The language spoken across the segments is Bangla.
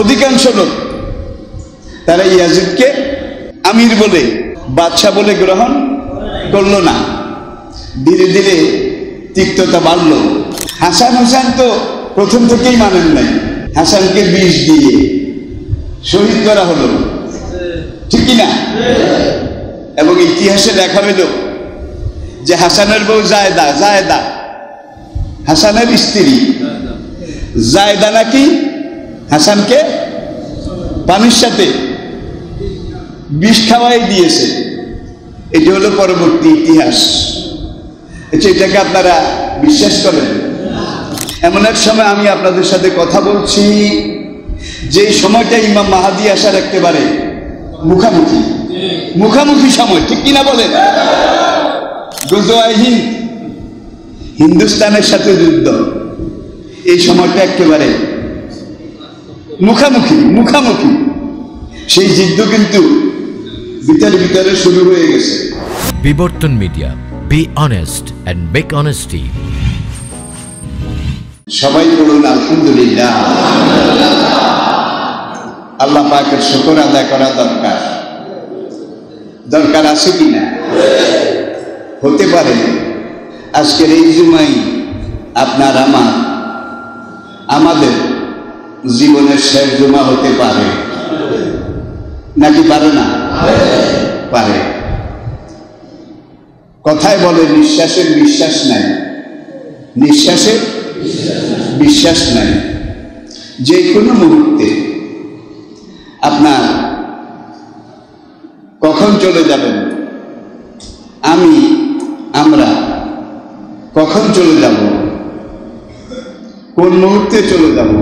অধিকাংশ লোক তারা ইয়াজিদকে আমির বলে, বাদশাহ বলে গ্রহণ করলো না। ধীরে ধীরে তিক্ততা বাড়ল। হাসান হোসেন তো প্রথম থেকেই মানেন নাই। হাসানকে বিষ দিয়ে শহীদ করা হলো, ঠিক কিনা? এবং ইতিহাসে দেখা হইল যে হাসানের বউ জায়েদা, হাসানের স্ত্রী জায়েদা নাকি হাসানকে পানির সাথে বিষ খাওয়াই দিয়েছে। এটি হলো পরবর্তী ইতিহাস। এটাকে আপনারা বিশ্বাস করেন? এমন এক সময় আমি আপনাদের সাথে কথা বলছি, যে সময়টা ইমাম মাহাদি আসার একেবারে মুখামুখি সময়, ঠিক কিনা বলেন? গজওয়ায়ে হিন্দ, হিন্দুস্তানের সাথে যুদ্ধ, এই সময়টা একেবারে মুখামুখি। সেই যুদ্ধ কিন্তু ভিতরে শুরু হয়ে গেছে। Bibartan media, be honest and make honesty. সবাই বলুন আলহামদুলিল্লাহ। আল্লাহ পাকের শুকর আদায় করা দরকার আছে কিনা? হতে পারে আজকের এই জুমাই আপনার আমাদের জীবনের শেষ জুমা হতে পারে, নাকি পারে না? পারে। কথায় বলে নিঃশ্বাসের বিশ্বাস নাই। যে কোনো মুহূর্তে আপনার কখন চলে যাবেন, আমরা কখন চলে যাব, কোন মুহূর্তে চলে যাব,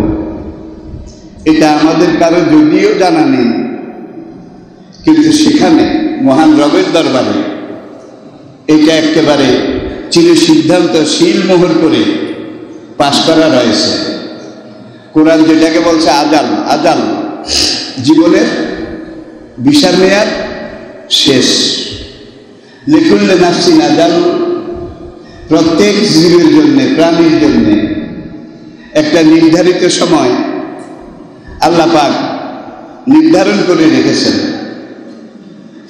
এটা আমাদের কারো যদিও জানা নেই। কিন্তু সেখানে মহান রবের দরবারে এটা একেবারে চির সিদ্ধান্ত সিলমোহর করে পাশ করা রয়েছে। কোরআন যেটাকে বলছে আজাল, জীবনের বিচার মেয়াদ শেষ। লিকুল্লি নাফসিন আজাল, প্রত্যেক জীবের জন্য, প্রাণীর জন্য একটা নির্ধারিত সময় আল্লাহ পাক নির্ধারণ করে রেখেছেন।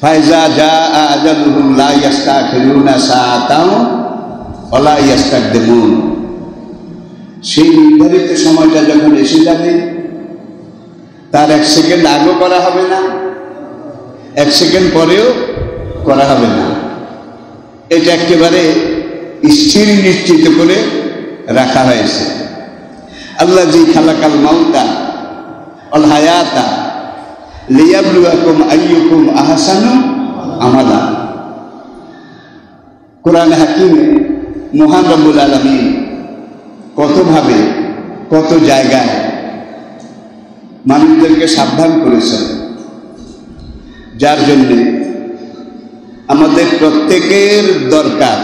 ফাইজা জাআ আজালুহুম লা ইস্তাখিরুনা সাআতাও ওয়া লা ইস্তাকদিমুন। সেই নির্ধারিত সময়টা যখন এসে যাবে, তার 1 সেকেন্ড আগেও করা হবে না, 1 সেকেন্ড পরেও করা হবে না। এটা একেবারে স্থির নিশ্চিত করে রাখা হয়েছে। আল্লাহ জি খালাকাল মাউতা ওয়াল হায়াতা লিয়াবলুয়াকুম আইয়ুকুম আহসানু আমালা। কোরআন হাকিমে মহান রব্বুল আলামিন কতভাবে কত জায়গায় মানুষদেরকে সাবধান করেছেন, যার জন্য আমাদের প্রত্যেকের দরকার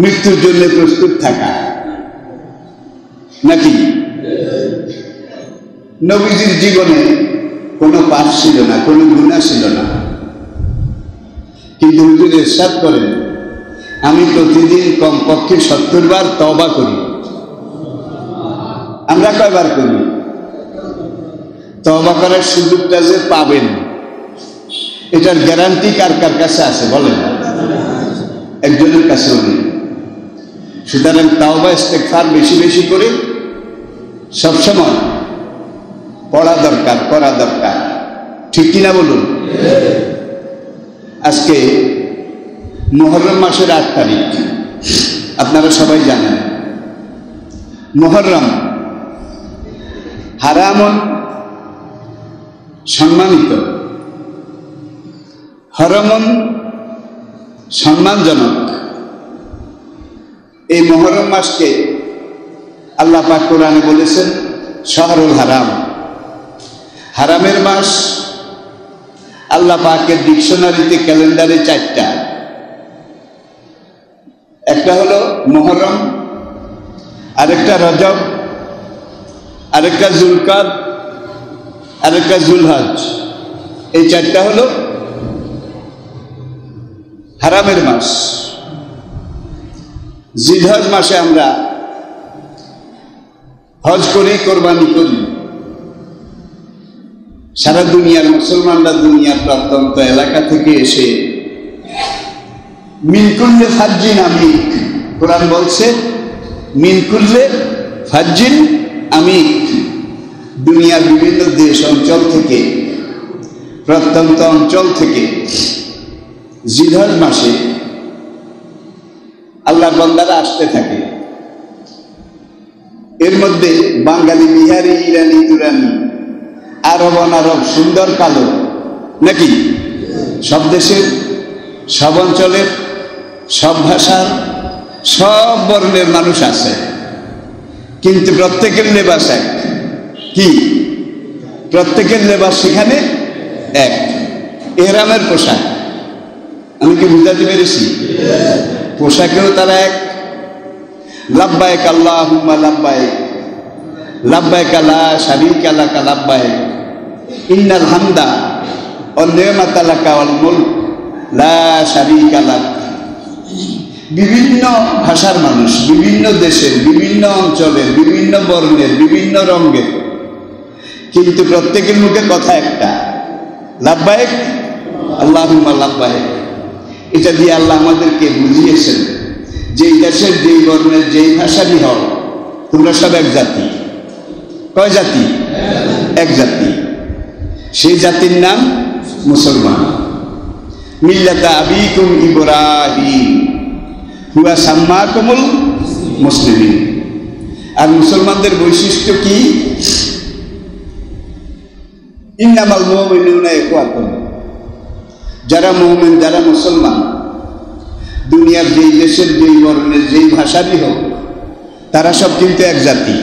মৃত্যুর জন্য প্রস্তুত থাকা, নাকি? নবীজির জীবনে কোনো পাপ ছিল না, কোনো গুনাহ ছিল না, কিন্তু হুজুর ইরশাদ করেন, আমি প্রতিদিন কমপক্ষে 70 বার তওবা করি। আমরা কয়বার করি? তওবা করার সুযোগটা যে পাবেন, এটার গ্যারান্টি কার কাছে আছে বলেন? একজনের কাছেও নেই। সুতরাং তাওবা ইস্তেগফার বেশি করে সবসময় পড়া দরকার, করা দরকার, ঠিক কিনা বলুন? আজকে মুহররম মাসের 8 তারিখ, আপনারা সবাই জানেন। মুহররম হারামন সম্মানিত, হরমন সম্মানজনক। এই মুহররম মাসকে আল্লাহ পাক কোরআনে বলেছেন শাহরুল হারাম, হারামের মাস। আল্লাহ পাকের ডিকশনারিতে, ক্যালেন্ডারে 4টা, একটা হলো মুহররম, আরেকটা রজব, আরেকটা জুলকাদ, আরেকটা জুলহজ। এই 4টা হলো হারামের মাস। জিলহজ মাসে আমরা হজ করি, কোরবানি করি, সারা দুনিয়ার মুসলমানরা দুনিয়ার প্রত্যন্ত এলাকা থেকে এসে মিনকুল্লে ফাজ্জিন আমিক, কোরআন বলছে মিনকুল্লে ফাজ্জিন আমিক, দুনিয়ার বিভিন্ন দেশ অঞ্চল থেকে, প্রত্যন্ত অঞ্চল থেকে জিলহজ মাসে আল্লাহর বান্দারা আসতে থাকে। এর মধ্যে বাঙালি, বিহারি, ইরানি, তুরানি, আরব অনারব, সুন্দর কালো, নাকি সব দেশের, সব অঞ্চলের, সব ভাষার, সব বর্ণের মানুষ আছে, কিন্তু প্রত্যেকের লেবাস এক। কি? প্রত্যেকের লেবাস সেখানে এক, এহরামের পোশাক। আমি কি বুঝাতে পেরেছি? পোশাকেও তারা এক। লাব্বাইক আল্লাহুম্মা লাব্বাইক, লাব্বাইক লা শারীকা লাকা লাব্বাইক, ইন্নাল হামদা ওয়ান নি'মাতা লাকা ওয়াল মুলক লা শারীকা লাক। বিভিন্ন ভাষার মানুষ, বিভিন্ন দেশের, বিভিন্ন অঞ্চলের, বিভিন্ন বর্ণের, বিভিন্ন রঙের, কিন্তু প্রত্যেকের মুখে কথা একটা, লাব্বাইক আল্লাহুম্মা লাব্বাইক। এটা দিয়ে আল্লাহ আমাদেরকে বুঝিয়েছেন যেই দেশের, যেই বর্ণের, যেই ভাষারই হও, তোমরা সব এক জাতি। কয় জাতি? এক জাতি। সেই জাতির নাম মুসলমান। মিল্লাতা আবিকুম ইব্রাহিম হুয়া সাম্মাকুমুল মুসলিমিন। আর মুসলমানদের বৈশিষ্ট্য কি? ইন্নামাল মুমিনুনা ইখওয়াতুন, যারা মুমিন, যারা মুসলমান, দুনিয়ার যেই দেশের, যেই বর্ণের, যেই ভাষারই হোক, তারা সব কিন্তু এক জাতি।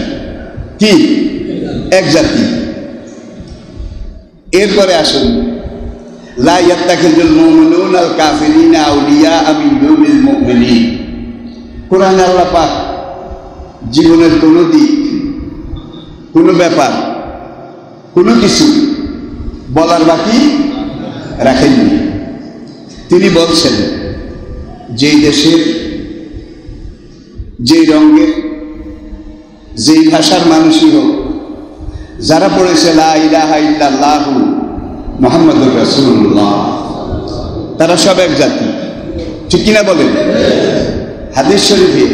কি? এক জাতি। এরপরে আসুন, লা ইয়াত্তাখিযুল মুমিনুনাল কাফিরিনা আউলিয়া মিন দুনিল মুমিনিন। কোরআনে আল্লাহ পাক জীবনের কোনো দিক, কোনো ব্যাপার, কোনো কিছু বলার বাকি রাখেননি। তিনি বলছেন যেই দেশের, যেই রঙের, যেই ভাষার মানুষই হোক, যারা পড়েছে লা ইলাহা ইল্লাল্লাহু মুহাম্মাদুর রাসূলুল্লাহ, তারা সব এক জাতি। ঠিক কিনা বলেন? হাদিস শরীফে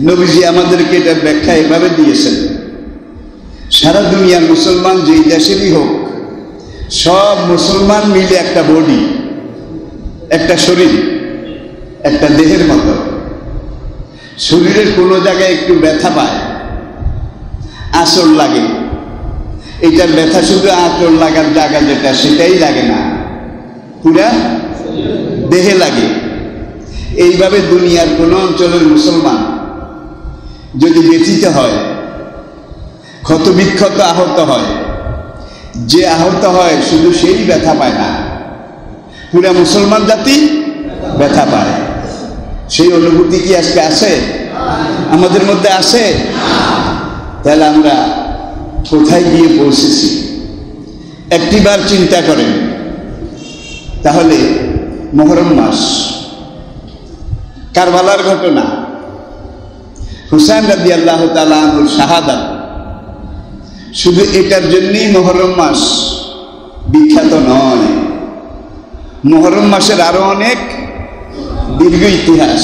নবীজি আমাদেরকে এটার ব্যাখ্যা এভাবে দিয়েছেন, সারা দুনিয়ার মুসলমান যেই দেশেরই হোক, সব মুসলমান মিলে একটা বডি, একটা শরীর, একটা দেহের মতো। শরীরের কোনো জায়গায় একটু ব্যথা পায়, আঁচড় লাগে, এটার ব্যথা শুধু আঁচড় লাগার জায়গা যেটা, সেটাই লাগে না, পুরা দেহে লাগে। এইভাবে দুনিয়ার কোনো অঞ্চলের মুসলমান যদি ব্যথিত হয়, ক্ষত বিক্ষত আহত হয়, যে আহত হয় শুধু সেই ব্যথা পায় না, পুরা মুসলমান জাতি ব্যথা পায়। সেই অনুভূতি কি আজকে আছে? আমাদের মধ্যে আছে? তাহলে আমরা কোথায় গিয়ে পৌঁছেছি একটিবার চিন্তা করেন। তাহলে মুহররম মাস, কারবালার ঘটনা, হুসাইন রাদিয়াল্লাহু তাআলা আনহুর শাহাদাত, শুধু এটার জন্যই মুহররম মাস বিখ্যাত নয়। মুহররম মাসের আরো অনেক দীর্ঘ ইতিহাস,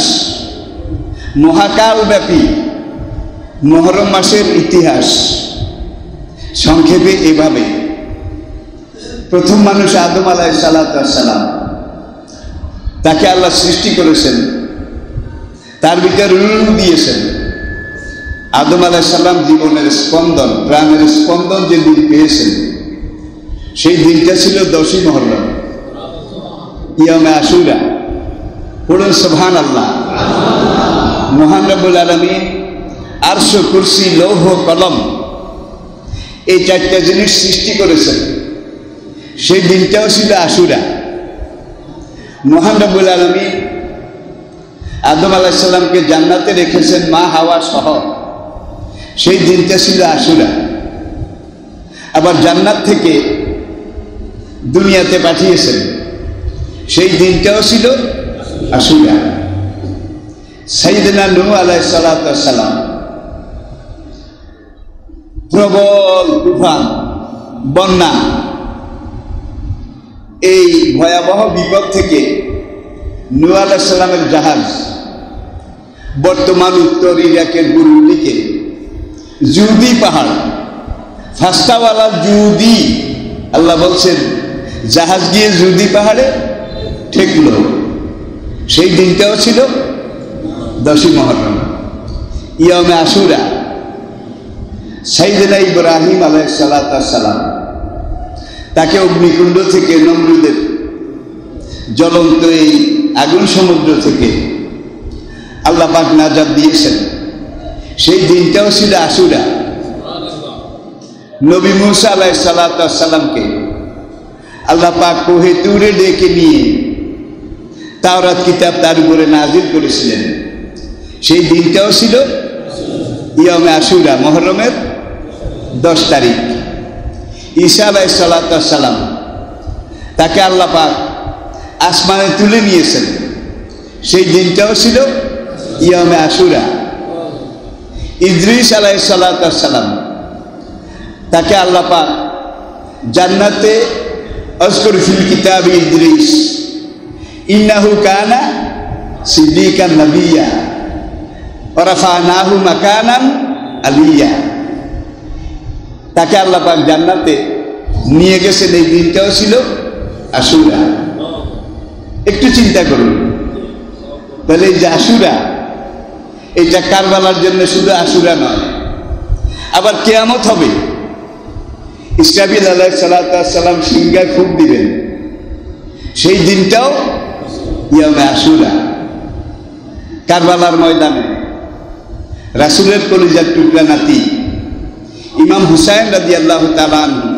মহাকাল ব্যাপী মুহররম মাসের ইতিহাস। সংক্ষেপে এভাবে, প্রথম মানুষ আদম আলাইহিস সালাম, তাকে আল্লাহ সৃষ্টি করেছেন, তার ভিতরে রূহ দিয়েছেন। আদম আলাইহিস সালাম জীবনের স্পন্দন, প্রাণের স্পন্দন যেদিন পেয়েছেন, সেই দিনটা ছিল 10ই মুহররম, ইয়ামে আশুরা। পড়ুন সুবহানাল্লাহ। মহান রব্বুল আলামিন আরশ, কুরসি, লৌহ, কলম, এই 4টা জিনিস সৃষ্টি করেছেন, সেই দিনটাও ছিল আশুরা। মহান রব্বুল আলামিন আদম আলাইহিস সালামকে জান্নাতে রেখেছেন মা হাওয়া সহ, সেই দিনটা ছিল আশুরা। আবার জান্নাত থেকে দুনিয়াতে পাঠিয়েছেন, সেই দিনটাও ছিল আশুরা। সাইয়েদনা নূহ আলাইহিস সালাম প্রবল তুফান, বন্যা, এই ভয়াবহ বিপদ থেকে নূহ আলাইহিস সালামের জাহাজ বর্তমান উত্তর ইরাকের পূর্ব দিকে জুদি পাহাড়, ফাস্তাওয়ালা জুদি, আল্লাহ বলছেন জাহাজ গিয়ে জুদি পাহাড়ে ঠেকল। সেই দিনটাও ছিল 10ই মুহররম, ইয়ামে আশুরা। সাইয়েদনা ইব্রাহিম আলাইহিস সালাম তাকে অগ্নিকুণ্ড থেকে, নমরুদের জ্বলন্ত এই আগুন সমুদ্র থেকে আল্লাহ পাক নাজাত দিয়েছেন। সেই দিনটাও ছিল আশুরা। নবী মুসা আলাইহিস সালামকে আল্লাহ পাক কোহে তুরে ডেকে নিয়ে তাওরাত কিতাব তার উপরে নাজিল করেছিলেন। সেই দিনটাও ছিল ইয়ামে আশুরা, মুহররমের 10 তারিখ। ঈসা আলাইহিস সালাম তাকে আল্লাহ পাক আসমানে তুলে নিয়েছেন। সেই দিনটাও ছিল ইয়ামে আশুরা। ইদ্রিস আলাইহিস সালাম তাকে আল্লাহ পাক জান্নাতে আযকুর ফিল কিতাবি ইদ্রিস ইন্নাহু কানা সিদ্দিকান নাবিয়্যা ওয়া রাফা'নাহু মাকানান আলিয়্যা। তাকে আল্লাহ পাক জান্নাতে নিয়ে গেছেন। এই দিনটাও ছিল আশুরা। একটু চিন্তা করুন তাহলে এই যে আশুরা, এটা কারবালার জন্য শুধু আশুরা নয়, আবার কিয়ামত হবে। ইসরাফিল আলাইহিস সালাম সিংহায় ফুঁক দিবেন, সেই দিনটাও ইয়ামে আশুরা। কারবালার ময়দানে রাসূলের কলিজার টুকরা নাতি ইমাম হুসাইন রাদিয়াল্লাহু তাআলা আনহু,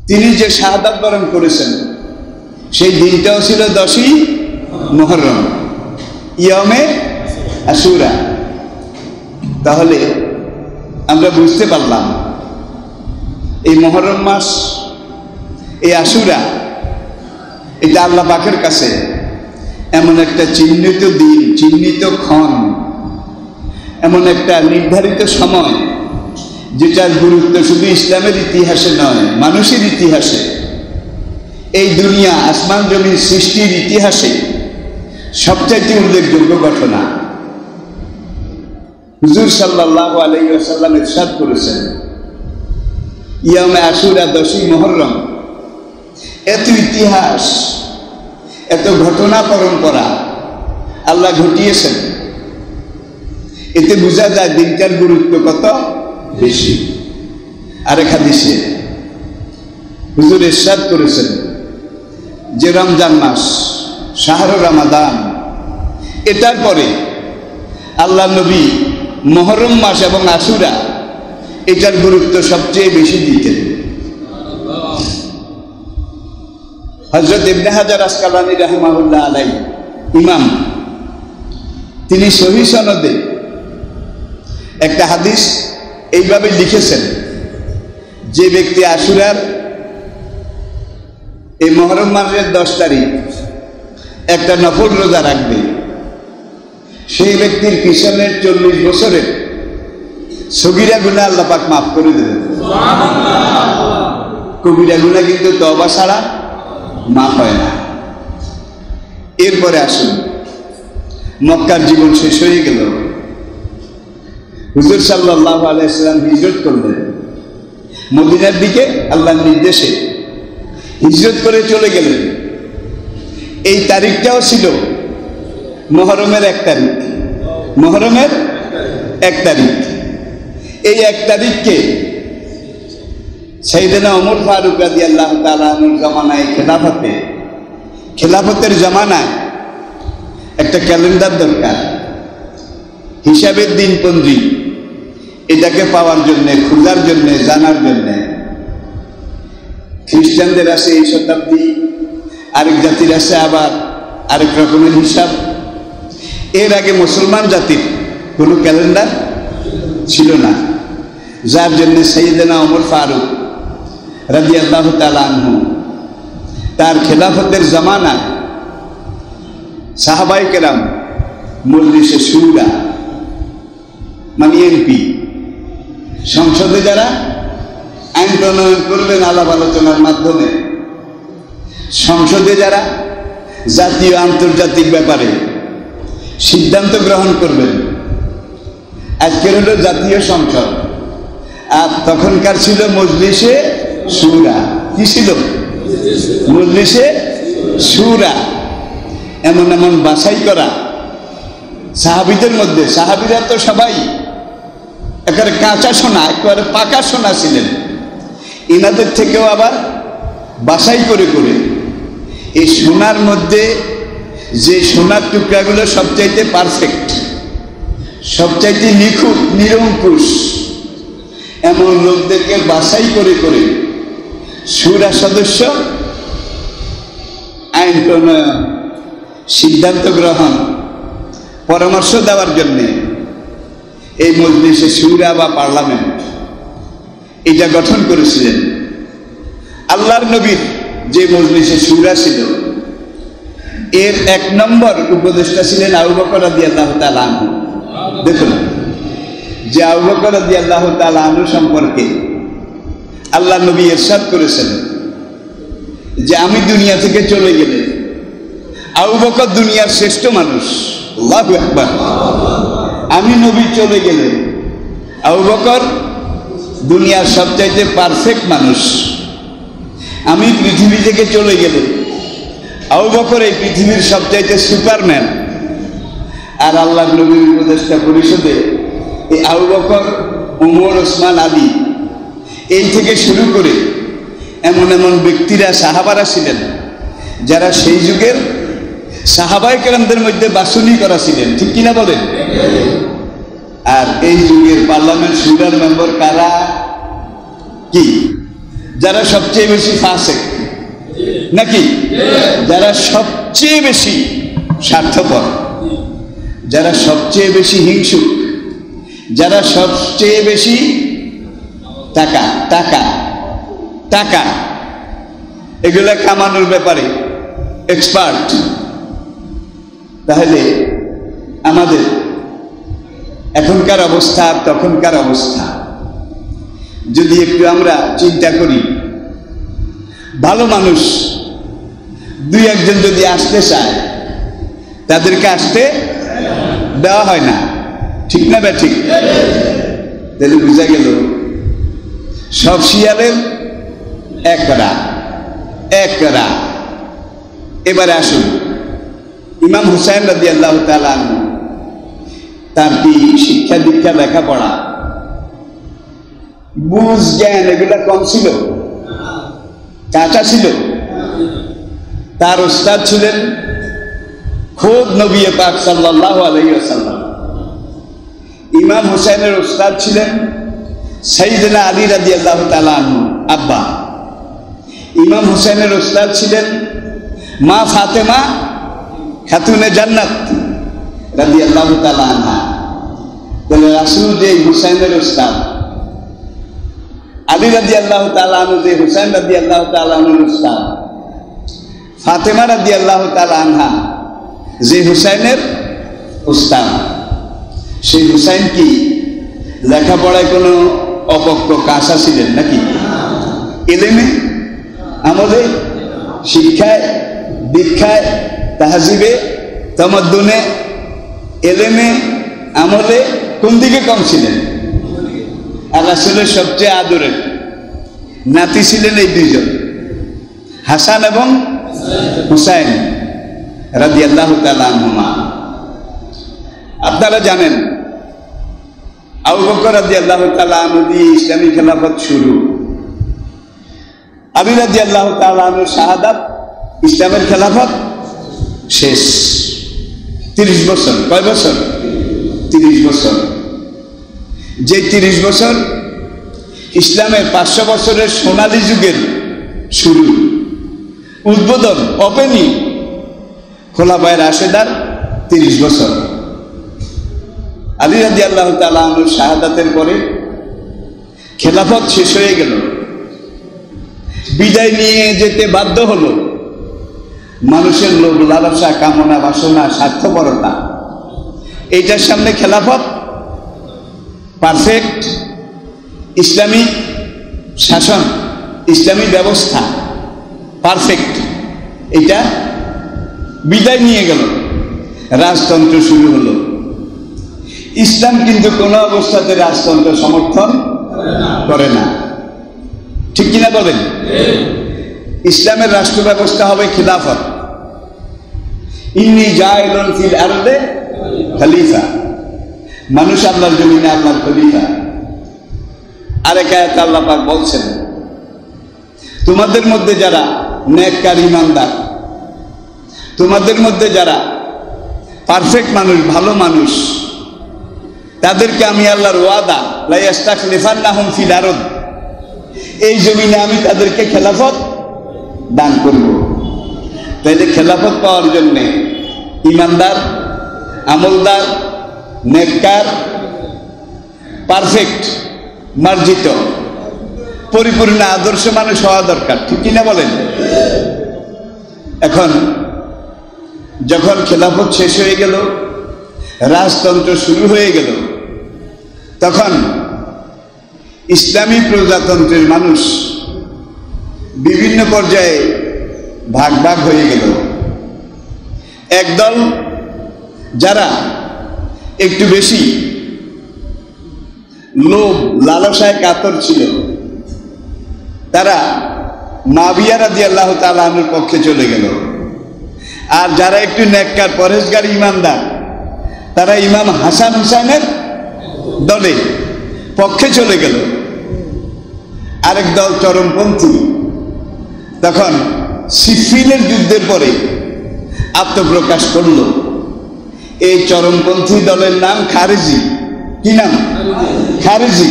তিনি যে শাহাদাত বরণ করেছেন, সেই দিনটাও ছিল 10ই মুহররম, ইয়ামে আশুরা। তাহলে আমরা বুঝতে পারলাম এই মুহররম মাস, এই আশুরা, এটা আল্লাহ পাকের কাছে এমন একটা চিহ্নিত দিন, চিহ্নিত ক্ষণ, এমন একটা নির্ধারিত সময়, যেটার গুরুত্ব শুধু ইসলামের ইতিহাসে নয়, মানুষের ইতিহাসে, এই দুনিয়া আসমান জমিন সৃষ্টির ইতিহাসে সবচাইতে উল্লেখযোগ্য ঘটনা। হুজুর সাল্লাল্লাহু আলাইহি ওয়াসাল্লাম ইরশাদ করেছেন, ইয়ামে আশুরা 10ই মুহররম, এত ইতিহাস, এত ঘটনা পরম্পরা আল্লাহ ঘটিয়েছেন। এতে বোঝা যায় দিনটার গুরুত্ব কত বেশি। আরেক হাদিসে হুজুর ইরশাদ করেছেন যে রমজান মাস, শাহরু রমাদান, এটার পরে আল্লাহ নবী মুহররম মাস এবং আশুরা, এটার গুরুত্ব সবচেয়ে বেশি দিতেন। হযরত ইবনে হাজার আসকালানী রাহিমাহুল্লাহ আলাইহি ইমাম, তিনি সহিহ সনদে একটা হাদিস এইভাবে লিখেছেন, যে ব্যক্তি আশুরার এই মুহররম মাসের 10 তারিখ একটা নফল রোজা রাখবে, সেই ব্যক্তির পিছনের 40 বছরের সগীরা গুনাহ আল্লাহ পাক মাফ করে দেবেন। কবিরা গুনাহ কিন্তু তওবা ছাড়া মাফ হয় না। এরপরে আসুন, মক্কার জীবন শেষ হয়ে গেল, হুজুর সাল্লাল্লাহু আলাইহি ওয়াসাল্লাম হিজরত করলেন মদিনার দিকে, আল্লাহর নির্দেশে হিজরত করে চলে গেলেন। এই তারিখটাও ছিল মুহররমের 1 তারিখ, মুহররমের 1 তারিখ। এই 1 তারিখকে সাইয়েদনা ওমর ফারুক রাদিয়াল্লাহু তাআলা আনহুর জামানায়, খেলাফতের জামানায় একটা ক্যালেন্ডার দরকার, হিসাবের দিনপঞ্জি, এটাকে পাওয়ার জন্যে, খোঁজার জন্যে, জানার জন্যে। খ্রিস্টানদের আছে এই শতাব্দী, আরেক জাতির আছে আবার আরেক রকমের হিসাব। এর আগে মুসলমান জাতির কোনো ক্যালেন্ডার ছিল না, যার জন্য সাইয়েদনা ওমর ফারুক রাদিয়াল্লাহু তাআলা আনহু তার খেলাফতের জামানায় সাহাবায়ে কেরাম মজলিসে শুরা, মানে এমপি, সংসদে যারা আইন প্রণয়ন করবেন আলাপ আলোচনার মাধ্যমে, সংসদে যারা জাতীয় আন্তর্জাতিক ব্যাপারে সিদ্ধান্ত গ্রহণ করবেন, আজকের হলো জাতীয় সংসদ, আর তখনকার ছিল মজলিসে শুরা। কি ছিল? মজলিসে শুরা। এমন এমন বাছাই করা সাহাবীদের মধ্যে, সাহাবীরা তো সবাই একেবারে কাঁচা সোনা, একেবারে পাকা সোনা ছিলেন। এনাদের থেকেও আবার বাছাই করে করে এই সোনার মধ্যে যে সোনার টুকরাগুলো সবচাইতে পারফেক্ট, সবচাইতে নিখুঁত, নিরঙ্কুশ, এমন লোকদেরকে বাছাই করে করে শুরা সদস্য, আইন প্রণয়ন, সিদ্ধান্ত গ্রহণ, পরামর্শ দেওয়ার জন্যে এই মজলিসে শুরা বা পার্লামেন্ট এটা গঠন করেছিলেন। আল্লাহর নবীর যে মজলিসে শুরা ছিল, এর 1 নম্বর উপদেষ্টা ছিলেন আবু বকর রাদিয়াল্লাহু তাআলা আনহু। দেখুন, যে আবু বকর রাদিয়াল্লাহু তাআলা আনহু সম্পর্কে আল্লাহ নবী ইরশাদ করেছেন যে আমি দুনিয়া থেকে চলে গেলে আবু বকর দুনিয়ার শ্রেষ্ঠ মানুষ। আল্লাহু আকবার। আমি নবী চলে গেলে আবু বকর দুনিয়ার সবচাইতে পারফেক্ট মানুষ। আমি পৃথিবী থেকে চলে গেলে আবু বকর এই পৃথিবীর সবচাইতে সুপারম্যান। আর আল্লাহ নবীর উপদেষ্টা পরিষদে এই আবু বকর, ওমর, ওসমান, আলী, এই থেকে শুরু করে এমন এমন ব্যক্তিরা, সাহাবারা ছিলেন যারা সেই যুগের সাহাবায়ে কেরামদের মধ্যে বাছনি করা ছিলেন। ঠিক কিনা বলেন? আর এই যুগের পার্লামেন্ট শুরার মেম্বার কারা? কি? যারা সবচেয়ে বেশি ফাসেক নাকি? যারা সবচেয়ে বেশি স্বার্থপর, যারা সবচেয়ে বেশি হিংসুক, যারা সবচেয়ে বেশি টাকা টাকা টাকা এগুলা কামানোর ব্যাপারে এক্সপার্ট। তাহলে আমাদের এখনকার অবস্থা আর তখনকার অবস্থা যদি একটু আমরা চিন্তা করি, ভালো মানুষ 2-1 জন যদি আসতে চায়, তাদেরকে আসতে দেওয়া হয় না। ঠিক না বে ঠিক? তাহলে বুঝা গেল সব শিয়ালের এক রা। এবারে আসুন, ইমাম হুসাইন রাদিয়াল্লাহু তাআলা আনহু, তার কি শিক্ষা দীক্ষা, লেখাপড়া, বুঝ, জ্ঞান এগুলা কম ছিল? কাঁচা ছিল? তার উস্তাদ ছিলেন খোদ নবী পাক সাল্লাল্লাহু আলাইহি ওয়াসাল্লাম। ইমাম হুসাইনের উস্তাদ ছিলেন সাইয়েদনা আলী রাদিয়াল্লাহু তাআলা আনহু, আব্বা। ইমাম হুসাইনের উস্তাদ ছিলেন মা ফাতেমা খাতুনে জান্নাত রাদিয়াল্লাহু তাআলা আনহা। তাহলে রাসূল যে হুসাইনের উস্তাদ, আলী রাদিয়াল্লাহু তাআলা আনহু যে হুসাইন রাদিয়াল্লাহু তাআলা আনহুর উস্তাদ, ফাতেমা রাদিয়াল্লাহু তাআলা আনহা যে হুসাইনের উস্তাদ, সেই হুসাইন কি লেখাপড়ায় কোনো অপক্ষ কাঁচা ছিলেন নাকি? এলেমে, আমলে, শিক্ষায়, দীক্ষায়, তাহজিবে, তামাদ্দুনে, এলেমে, আমলে কোন দিকে কম ছিলেন? আর রাসূলের সবচেয়ে আদরের নাতি ছিলেন এই 2 জন, হাসান এবং হুসাইন রাদিয়াল্লাহু তাআলা আনহুমা। আপনারা জানেন আবু বকর রাদিয়াল্লাহু তাআলা আনহু দিয়ে ইসলামী খেলাফত শুরু, আলী রাদিয়াল্লাহু তাআলা আনহুর শাহাদাত, ইসলামের খেলাফত শেষ। 30 বছর। কয় বছর? 30 বছর। যে 30 বছর ইসলামের 500 বছরের সোনালী যুগের শুরু, উদ্বোধন, ওপেনিং খোলাফায়ে রাশেদার 30 বছর। আলী রাদিয়াল্লাহু তাআলা আনহুর শাহাদাতের পরে খেলাফত শেষ হয়ে গেল, বিদায় নিয়ে যেতে বাধ্য হলো মানুষের লোভ, লালসা, কামনা, বাসনা, স্বার্থপরতা। এইটার সামনে খেলাফত পারফেক্ট ইসলামিক শাসন, ইসলামী ব্যবস্থা পারফেক্ট, এটা বিদায় নিয়ে গেল, রাজতন্ত্র শুরু হলো। ইসলাম কিন্তু কোনো অবস্থাতে রাজতন্ত্র সমর্থন করে না, ঠিক কিনা বলেন? ইসলামের রাষ্ট্র ব্যবস্থা হবে খিলাফত। ইন্নী জাইলুন ফিল আরদে খলিফা, মানুষ আল্লাহর জমিনে আল্লাহর খলিফা। আরেক আয়াতে আল্লাহ পাক বলছেন, তোমাদের মধ্যে যারা নেককার ইমানদার, তোমাদের মধ্যে যারা পারফেক্ট মানুষ, ভালো মানুষ, তাদেরকে আমি আল্লাহর ওয়াদা লা ইস্তাখলিফান্নাহুম ফিল আরদ, এই জমিনে আমি তাদেরকে খেলাফত দান করব। তাইলে খেলাফত পাওয়ার জন্য ইমানদার, আমলদার, নেককার, পারফেক্ট, মার্জিত, পরিপূর্ণ আদর্শ মানুষ হওয়া দরকার, ঠিক কিনা বলেন? এখন যখন খেলাফত শেষ হয়ে গেল, রাজতন্ত্র শুরু হয়ে গেল, তখন ইসলামী প্রজাতন্ত্রের মানুষ বিভিন্ন পর্যায়ে ভাগ ভাগ হয়ে গেল। একদল যারা একটু বেশি লোভ লালসায় কাতর ছিল, তারা মুআবিয়া রাদিয়াল্লাহু তাআলা আনহুর পক্ষে চলে গেল। আর যারা একটু নেককার পরহেজগার ইমানদার, তারা ইমাম হাসান হুসাইনের দলে পক্ষে চলে গেল। আরেক দল চরমপন্থী তখন সিফিনের যুদ্ধের পরে আত্মপ্রকাশ করল। এই চরমপন্থী দলের নাম খারেজি। কি নাম? খারেজি।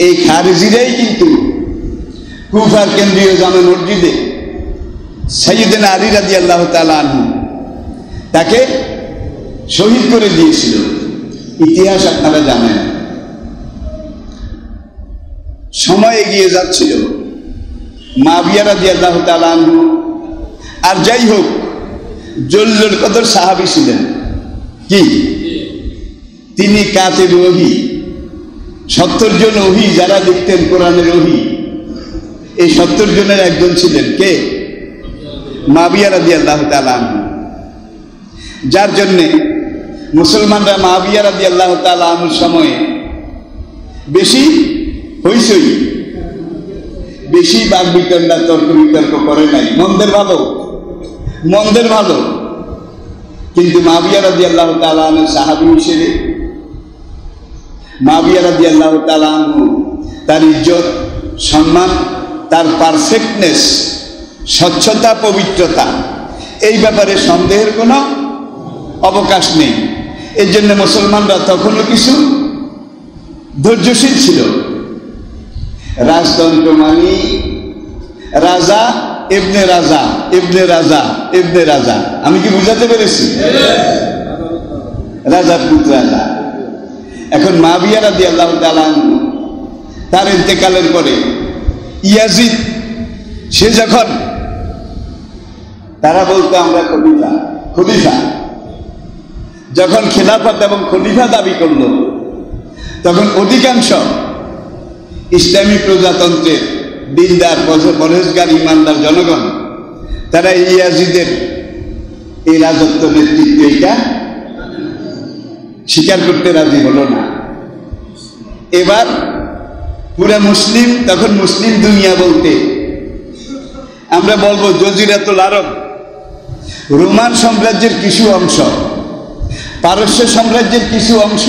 এই খারেজিরাই কিন্তু কুফার কেন্দ্রীয় জামে মসজিদে সাইয়েদনা আলী রাদিয়াল্লাহু তাআলা আনহু তাকে শহীদ করে দিয়েছিল। ইতিহাস আপনারা জানেন। সময় এগিয়ে যাচ্ছিল, মুআবিয়া রাদিয়াল্লাহু তাআলা আনহু, আর যাই হোক, জলিলুল কদর সাহাবী ছিলেন। কি? তিনি কাতিব ওহী, 70 জন ওহী যারা লিখতেন কোরআনের ওহী, এই 70 জনের একজন ছিলেন। কে? মুআবিয়া রাদিয়াল্লাহু তাআলা আনহু। যার জন্যে মুসলমানরা মুআবিয়া রাদিয়াল্লাহু তাআলা আনহুর সময়ে বেশি হইচই, বেশি বাক বিতণ্ডা, তর্ক বিতর্ক করে নাই। মন্দের ভালো, মন্দের ভালো, কিন্তু মুআবিয়া রাদিয়াল্লাহু তাআলা আনহু সাহাবী হিসেবে মুআবিয়া রাদিয়াল্লাহু তাআলা আনহু তার ইজ্জত, সম্মান, তার পারফেক্টনেস, স্বচ্ছতা, পবিত্রতা, এই ব্যাপারে সন্দেহের কোনো অবকাশ নেই। এর জন্য মুসলমানরা তখনও কিছু ধৈর্যশীল ছিল। রাজতন্ত্র মানে রাজা ইবনে রাজা, ইবনে রাজা, ইবনে রাজা। আমি কি বুঝাতে পেরেছি? রাজা পুত্র রাজা। এখন মুআবিয়া রাদিয়াল্লাহু তাআলা আনহু তার ইন্তেকালের পরে ইয়াজিদ, সে যখন, তারা বলতো আমরা খলিফা, খলিফা, যখন খেলাফত এবং খলিফা দাবি করল, তখন অধিকাংশ ইসলামী প্রজাতন্ত্রের দিনদার, পরহেজগার, ইমানদার জনগণ, তারা ইয়াজিদের এই রাজত্ব, নেতৃত্ব, এটা স্বীকার করতে রাজি হলো না। এবার পুরা মুসলিম, তখন মুসলিম দুনিয়া বলতে আমরা বলবো জজিরাতুল আরব, রোমান সাম্রাজ্যের কিছু অংশ, পারস্য সাম্রাজ্যের কিছু অংশ,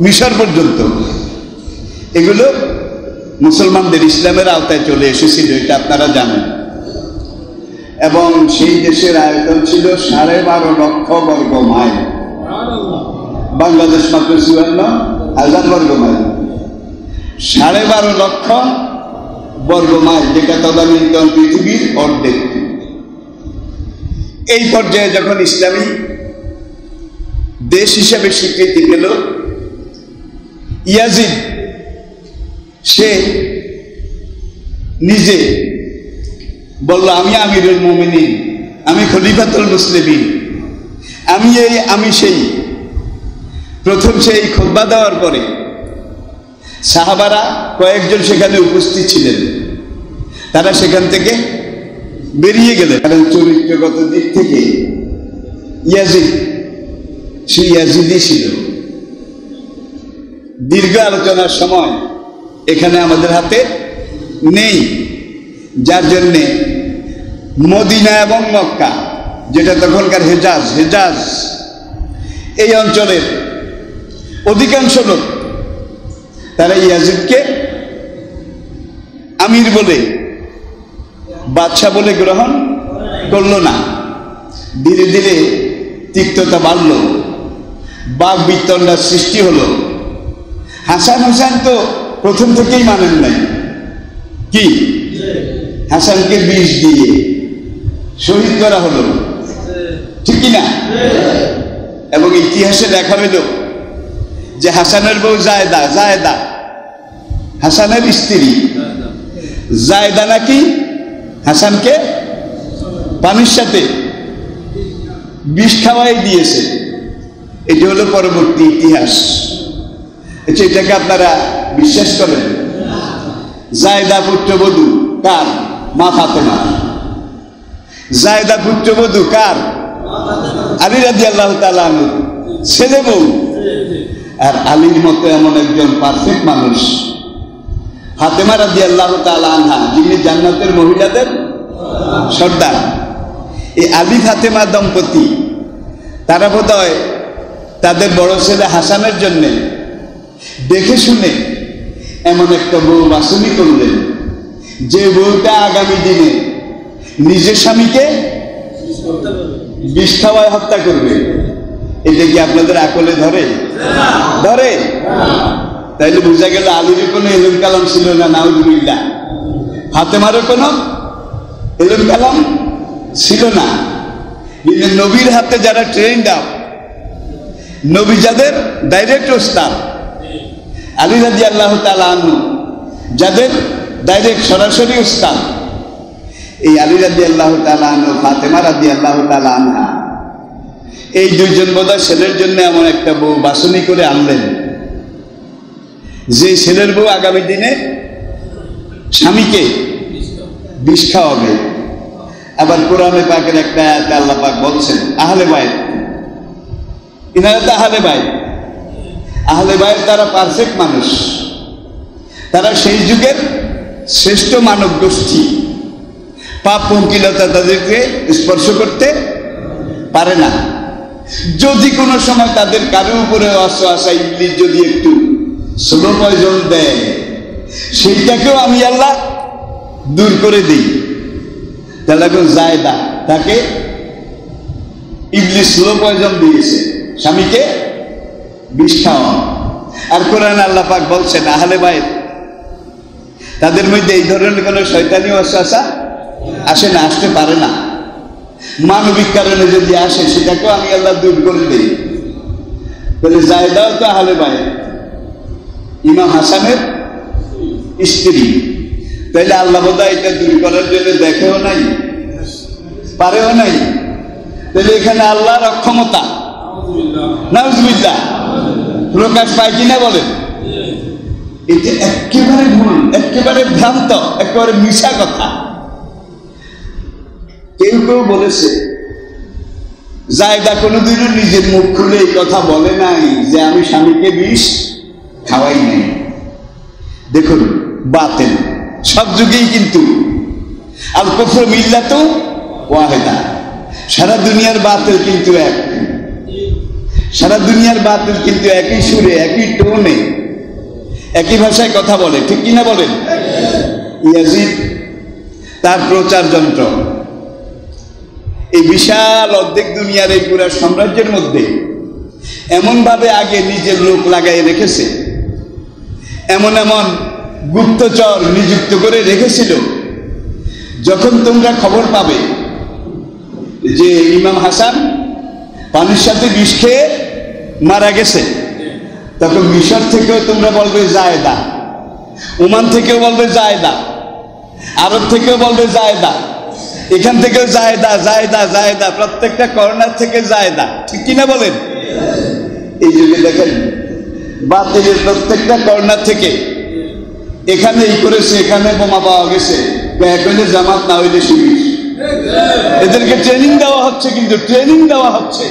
মিশর পর্যন্ত, এগুলো মুসলমানদের, ইসলামের আওতায় চলে এসেছিল, এটা আপনারা জানেন। এবং সেই দেশের আয়তন ছিল 12.5 লক্ষ বর্গ মাইল। বাংলাদেশ মাত্র 54,000 বর্গ মাইল। 12.5 লক্ষ বর্গ মাইল, যেটা তদানীন্তন পৃথিবীর অর্ধেক। এই পর্যায়ে যখন ইসলামী দেশ হিসেবে স্বীকৃতি পেল, ইয়াজিদ সে নিজে বলল, আমি আমিরুল মুমিনিন, আমি খলিফাতুল মুসলিমিন, আমি এই, আমি সেই। প্রথম সেই খুতবা দেওয়ার পরে সাহাবারা কয়েকজন সেখানে উপস্থিত ছিলেন, তারা সেখান থেকে বেরিয়ে গেলেন। কারণ চরিত্রগত দিক থেকে ইয়াজিদ সে ইয়াজিদই ছিল। দীর্ঘ আলোচনার সময় এখানে আমাদের হাতে নেই, যার জন্যে মদিনা এবং মক্কা, যেটা তখনকার হেজাজ এই অঞ্চলের অধিকাংশ লোক তারা ইয়াজিদকে আমির বলে, বাদশা বলে গ্রহণ করল না। ধীরে ধীরে তিক্ততা বাড়ল, বাক বিতণ্ডার সৃষ্টি হলো। হাসান হোসেন তো প্রথম থেকেই মানেন নাই, কি হাসানকে বিষ দিয়ে শহীদ করা হলো, ঠিক কিনা? এবং ইতিহাসে দেখা হইল যে হাসানের বউ জায়দা হাসানের স্ত্রী জায়দা নাকি হাসানকে পানির সাথে বিষ খাওয়াই দিয়েছে। এটি হলো পরবর্তী ইতিহাস। আচ্ছা, এটাকে আপনারা বিশ্বাস করেন? জায়দা পুত্রবধূ কার? মা ফাতেমা। জায়দা পুত্রবধূ কার? আলী রাদিয়াল্লাহু তাআলা আনহু ছেলে বউ। আর আলীর মতো এমন একজন পারফেক্ট মানুষ ফাতেমা রাদিয়াল্লাহু তাআলা আনহা, যিনি জান্নাতের মহিলাদের সর্দার। এই আলী ফাতেমা দম্পতি তারা বোধহয় তাদের বড় ছেলে হাসানের জন্য দেখে শুনে এমন একটা বউ বাছনি করলেন, যে বউটা আগামী দিনে নিজের স্বামীকে বিষ খাওয়ায় হত্যা করবে। এটা কি আপনাদের আকলে ধরে? তাইলে বোঝা গেল আলীর কোনো এলম কালাম ছিল না, নাউজুবিল্লাহ। ফাতেমারও কোনো এলম কালাম ছিল না। কিন্তু নবীর হাতে যারা ট্রেন্ড আপ, নবী যাদের ডাইরেক্ট ওস্তাদ, আলী রাদিয়াল্লাহু তাআলা আনহু যাদের ডাইরেক্ট সরাসরি ওস্তাদ, এই আলী রাদিয়াল্লাহু তাআলা আনহু, ফাতেমা রাদিয়াল্লাহু তাআলা আনহা, এই দুইজন বোধহয় ছেলের জন্য এমন একটা বউ বাছনি করে আনলেন, যে ছেলের বউ আগামী দিনে স্বামীকে বিষ খাওয়াবে। আবার কোরআনে পাকের একটা আয়াতে আল্লাহ পাক বলছেন, আহলে বাইত, ইনারা তো আহলে বাইত তারা পারফেক্ট মানুষ, তারা সেই যুগের শ্রেষ্ঠ মানব গোষ্ঠী। পাপ পঙ্কিলতা তাদেরকে স্পর্শ করতে পারে না। যদি কোনো সময় তাদের কারো উপরে ওয়াসওয়াসা ইবলিস যদি একটু স্লো পয়জন দেয়, সেইটাকেও আমি আল্লাহ দূর করে দিই। তাহলে জায়দা তাকে ইবলিস স্লো পয়জন দিয়েছে, স্বামীকে বিষ খাওয়া। আর কোরআন আল্লাহ পাক বলছেন আহলে বাইত তাদের মধ্যে এই ধরনের কোনো শয়তানি ওয়াসওয়াসা আসে না, আসতে পারে না। মানবিক কারণে যদি আসে সেটাকেও আমি আল্লাহ দূর করে দিই। তাহলে জায়দাও তো আহলে বাইত, ইমাম হাসানের স্ত্রী। তাইলে আল্লাহ বোধহয় এটা দূর করার জন্য দেখেও নাই, পারেও নাই। তাহলে এখানে আল্লাহর অক্ষমতা নাউজুবিল্লাহ প্রকাশ পায় কিনা বলেন? এটা একেবারে ভুল, একেবারে ভ্রান্ত, একেবারে মিশা কথা। কেউ বলেছে জায়দা কোনোদিনও নিজের মুখ খুলে এই কথা বলে নাই যে আমি স্বামীকে বিষ খাওয়াই নাই। দেখুন, বাতিল সব যুগেই কিন্তু আল কুফর মিল্লাতু ওয়াহিদা, সারা দুনিয়ার বাতিল কিন্তু এক, সারা দুনিয়ার বাতিল কিন্তু একই সুরে, একই টোনে, একই ভাষায় কথা বলে, ঠিক কিনা বলেন? ইয়াজিদ তার প্রচার যন্ত্র এই বিশাল অর্ধেক দুনিয়ার এই পুরা সাম্রাজ্যের মধ্যে এমন ভাবে আগে নিজের লোক লাগাই রেখেছে, এমন এমন গুপ্তচর নিযুক্ত করে রেখেছিল, যখন তোমরা খবর পাবে যে ইমাম হাসান পানির সাথে বিষ খেয়ে মারা গেছে, তখন মিশর থেকেও তোমরা বলবে জায়দা, ওমান থেকেও বলবে জায়দা, আরব থেকেও বলবে জায়দা, এখান থেকেও জায়দা জায়দা জায়দা, প্রত্যেকটা কর্নার থেকে জায়দা, ঠিক কিনা বলেন? এই যুগে দেখেন বাতিলের প্রত্যেকটা কর্নার থেকে এখানে এই করেছে, এখানে বোমা পাওয়া গেছে, এক হইলে জামাত, না হইলে শিবির, এদেরকে ট্রেনিং দেওয়া হচ্ছে, কিন্তু ট্রেনিং দেওয়া হচ্ছে,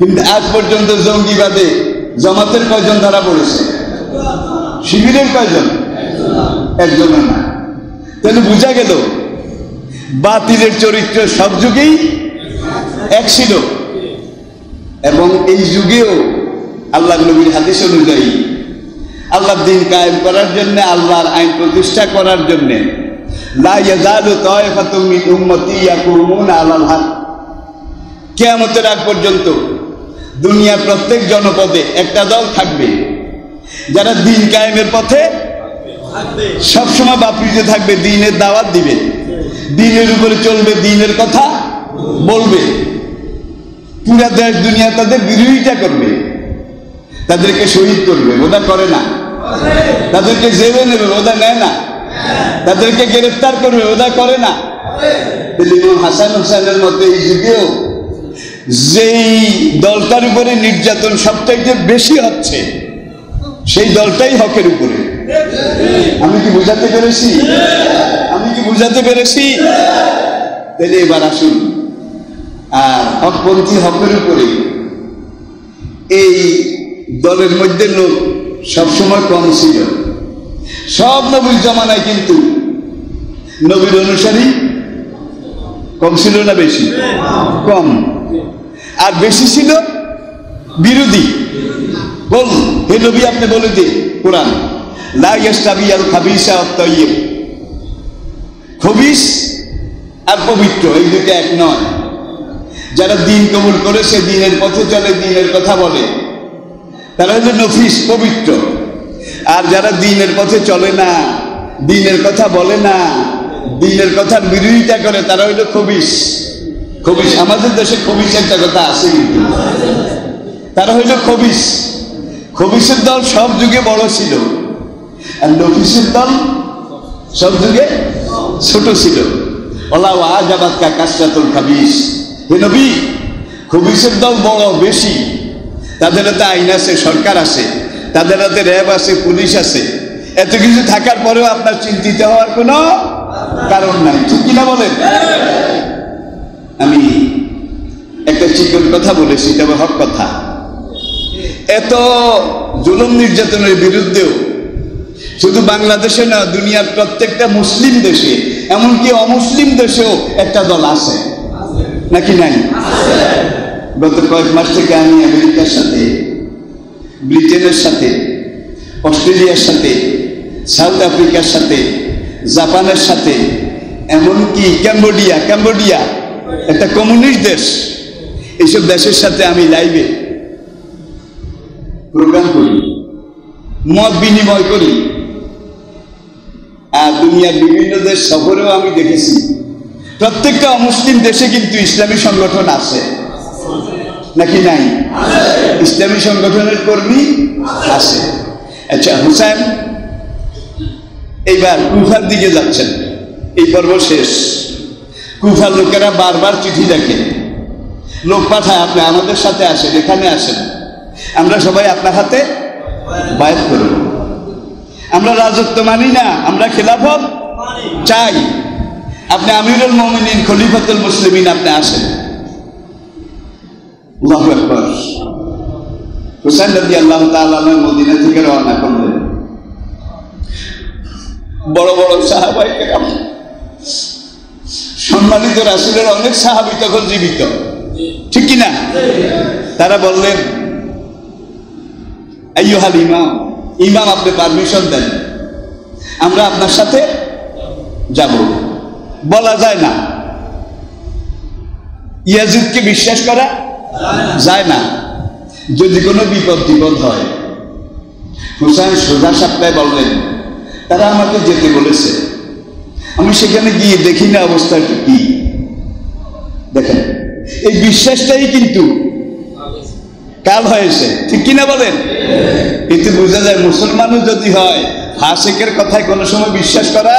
কিন্তু আজ পর্যন্ত জঙ্গিবাদে জামাতের কয়জন ধরা পড়েছে? শিবিরের কয়জন? একজনও না। তাহলে বোঝা গেল বাতিলের চরিত্র সব যুগেই এক ছিল, এবং এই যুগেও আল্লাহ নবীর হাদিস অনুযায়ী আল্লাহর দ্বীন কায়েম করার জন্য, আল্লাহর আইন প্রতিষ্ঠা করার জন্য লা ইয়াজালু তায়ফাতুম মিন উম্মতি ইয়াকুমুনা আলাল হক, কিয়ামতের আগ পর্যন্ত দুনিয়ার প্রত্যেক জনপদে একটা দল থাকবে যারা দ্বীন কায়েমের পথে সবসময় বাপরিতে থাকবে, দ্বীনের দাওয়াত দিবে, দ্বীনের উপরে চলবে, দ্বীনের কথা বলবে। পুরা দেশ দুনিয়া তাদের বিরোধিতা করবে, তাদেরকে শহীদ করবে, ওটা করে না। তাদেরকে জেলে নেবে, ওটা নেয় না। তাদেরকে গ্রেফতার করবে, ওটা করে না। ইমাম হাসান হুসাইনের মতো এই যুগেও যেই দলটার উপরে নির্যাতন সবচাইতে বেশি হচ্ছে, সেই দলটাই হকের উপরে। আমি কি বুঝাতে পেরেছি? আমি কি বুঝাতে পেরেছি? তাহলে এবার আসুন, আর হকপন্থী হকের উপরে এই দলের মধ্যে লোক সবসময় কম ছিল। সব নবীর জামানায় কিন্তু নবীর অনুসারী কম ছিল না বেশি? কম। আর বেশি ছিল বিরোধী। বল হে নবী, আপনি বলে দিন কোরআন, লা ইয়াস্তাবিয়াল খাবিসা ওয়াত তাইয়্যিব, খবিস আর পবিত্র এই দুটো এক নয়। যারা দ্বীন কবুল করেছে, দ্বীনের পথে চলে, দ্বীনের কথা বলে, তারা হলো নফিস, পবিত্র। আর যারা দ্বীনের পথে চলে না, দ্বীনের কথা বলে না, দ্বীনের কথার বিরোধিতা করে, তারা হইল খবিস। খবিস, আমাদের দেশে খবিস একটা কথা আছে, কিন্তু তারা হইল খবিস। খবিসের দল সব যুগে বড় ছিল, আর নফিসের দল সব যুগে ছোট ছিল। ওলা আজাবাত কা কাসরাতুল খাবিস, হে নবী, খবিসের দল বড় বেশি, তাদের হাতে আইন আছে, সরকার আছে, তাদের হাতে র্যাব আছে, পুলিশ আছে। এত কিছু থাকার পরেও আপনার চিন্তিত হওয়ার কোনো কারণ নাই, ঠিক কিনা বলেন? আমি একটা চিকন কথা বলেছি, তবে হক কথা। এত জুলুম নির্যাতনের বিরুদ্ধেও শুধু বাংলাদেশে না, দুনিয়ার প্রত্যেকটা মুসলিম দেশে, এমনকি অমুসলিম দেশেও একটা দল আছে, নাকি নাই? গত কয়েক মাস থেকে আমি আমেরিকার সাথে, ব্রিটেনের সাথে, অস্ট্রেলিয়ার সাথে, সাউথ আফ্রিকার সাথে, জাপানের সাথে, এমনকি ক্যাম্বোডিয়া একটা কমিউনিস্ট দেশ, এইসব দেশের সাথে আমি লাইভে প্রোগ্রাম করি, মত বিনিময় করি। আর দুনিয়ার বিভিন্ন দেশ সফরেও আমি দেখেছি, প্রত্যেকটা অমুসলিম দেশে কিন্তু ইসলামী সংগঠন আছে, নাকি নাই? ইসলামী সংগঠনের কর্মী আছে। আচ্ছা, হুসাইন এইবার কুফার দিকে যাচ্ছেন, এই পর্ব শেষ। কুফার লোকেরা বারবার চিঠি লেখে, লোক পাঠায়, আপনি আমাদের সাথে আসেন, এখানে আসেন, আমরা সবাই আপনার হাতে বায়াত করব। আমরা রাজত্ব মানি না, আমরা খেলাফত চাই, আপনি আমিরুল মুমিনিন, খলিফাতুল মুসলিমিন, আপনি আসেন। আল্লাহু আকবার। হুসাইন রাদিয়াল্লাহু তাআলা মদিনা থেকে রওনা করলেন। বড় বড় সাহাবায়ে কেরাম, সম্মানিত রাসূলের অনেক সাহাবী তখন জীবিত, ঠিক কিনা? তারা বললেন, আইয়ুহাল ইমাম, ইমাম আপনি পারমিশন দেন, আমরা আপনার সাথে যাব। বলা যায় না, ইয়াজিদকে বিশ্বাস করা যায় না, যদি কোনো বিপদ হয়। হুসাইন সোজা সাপটায় বললেন, তারা আমাকে যেতে বলেছে, আমি সেখানে গিয়ে দেখি না অবস্থাটা কি। দেখেন, এই বিশ্বাসটাই কিন্তু কাল হয়েছে, ঠিক কিনা বলেন? কিন্তু বোঝা যায় মুসলমানও যদি হয়, ফাসিকের কথায় কোনো সময় বিশ্বাস করা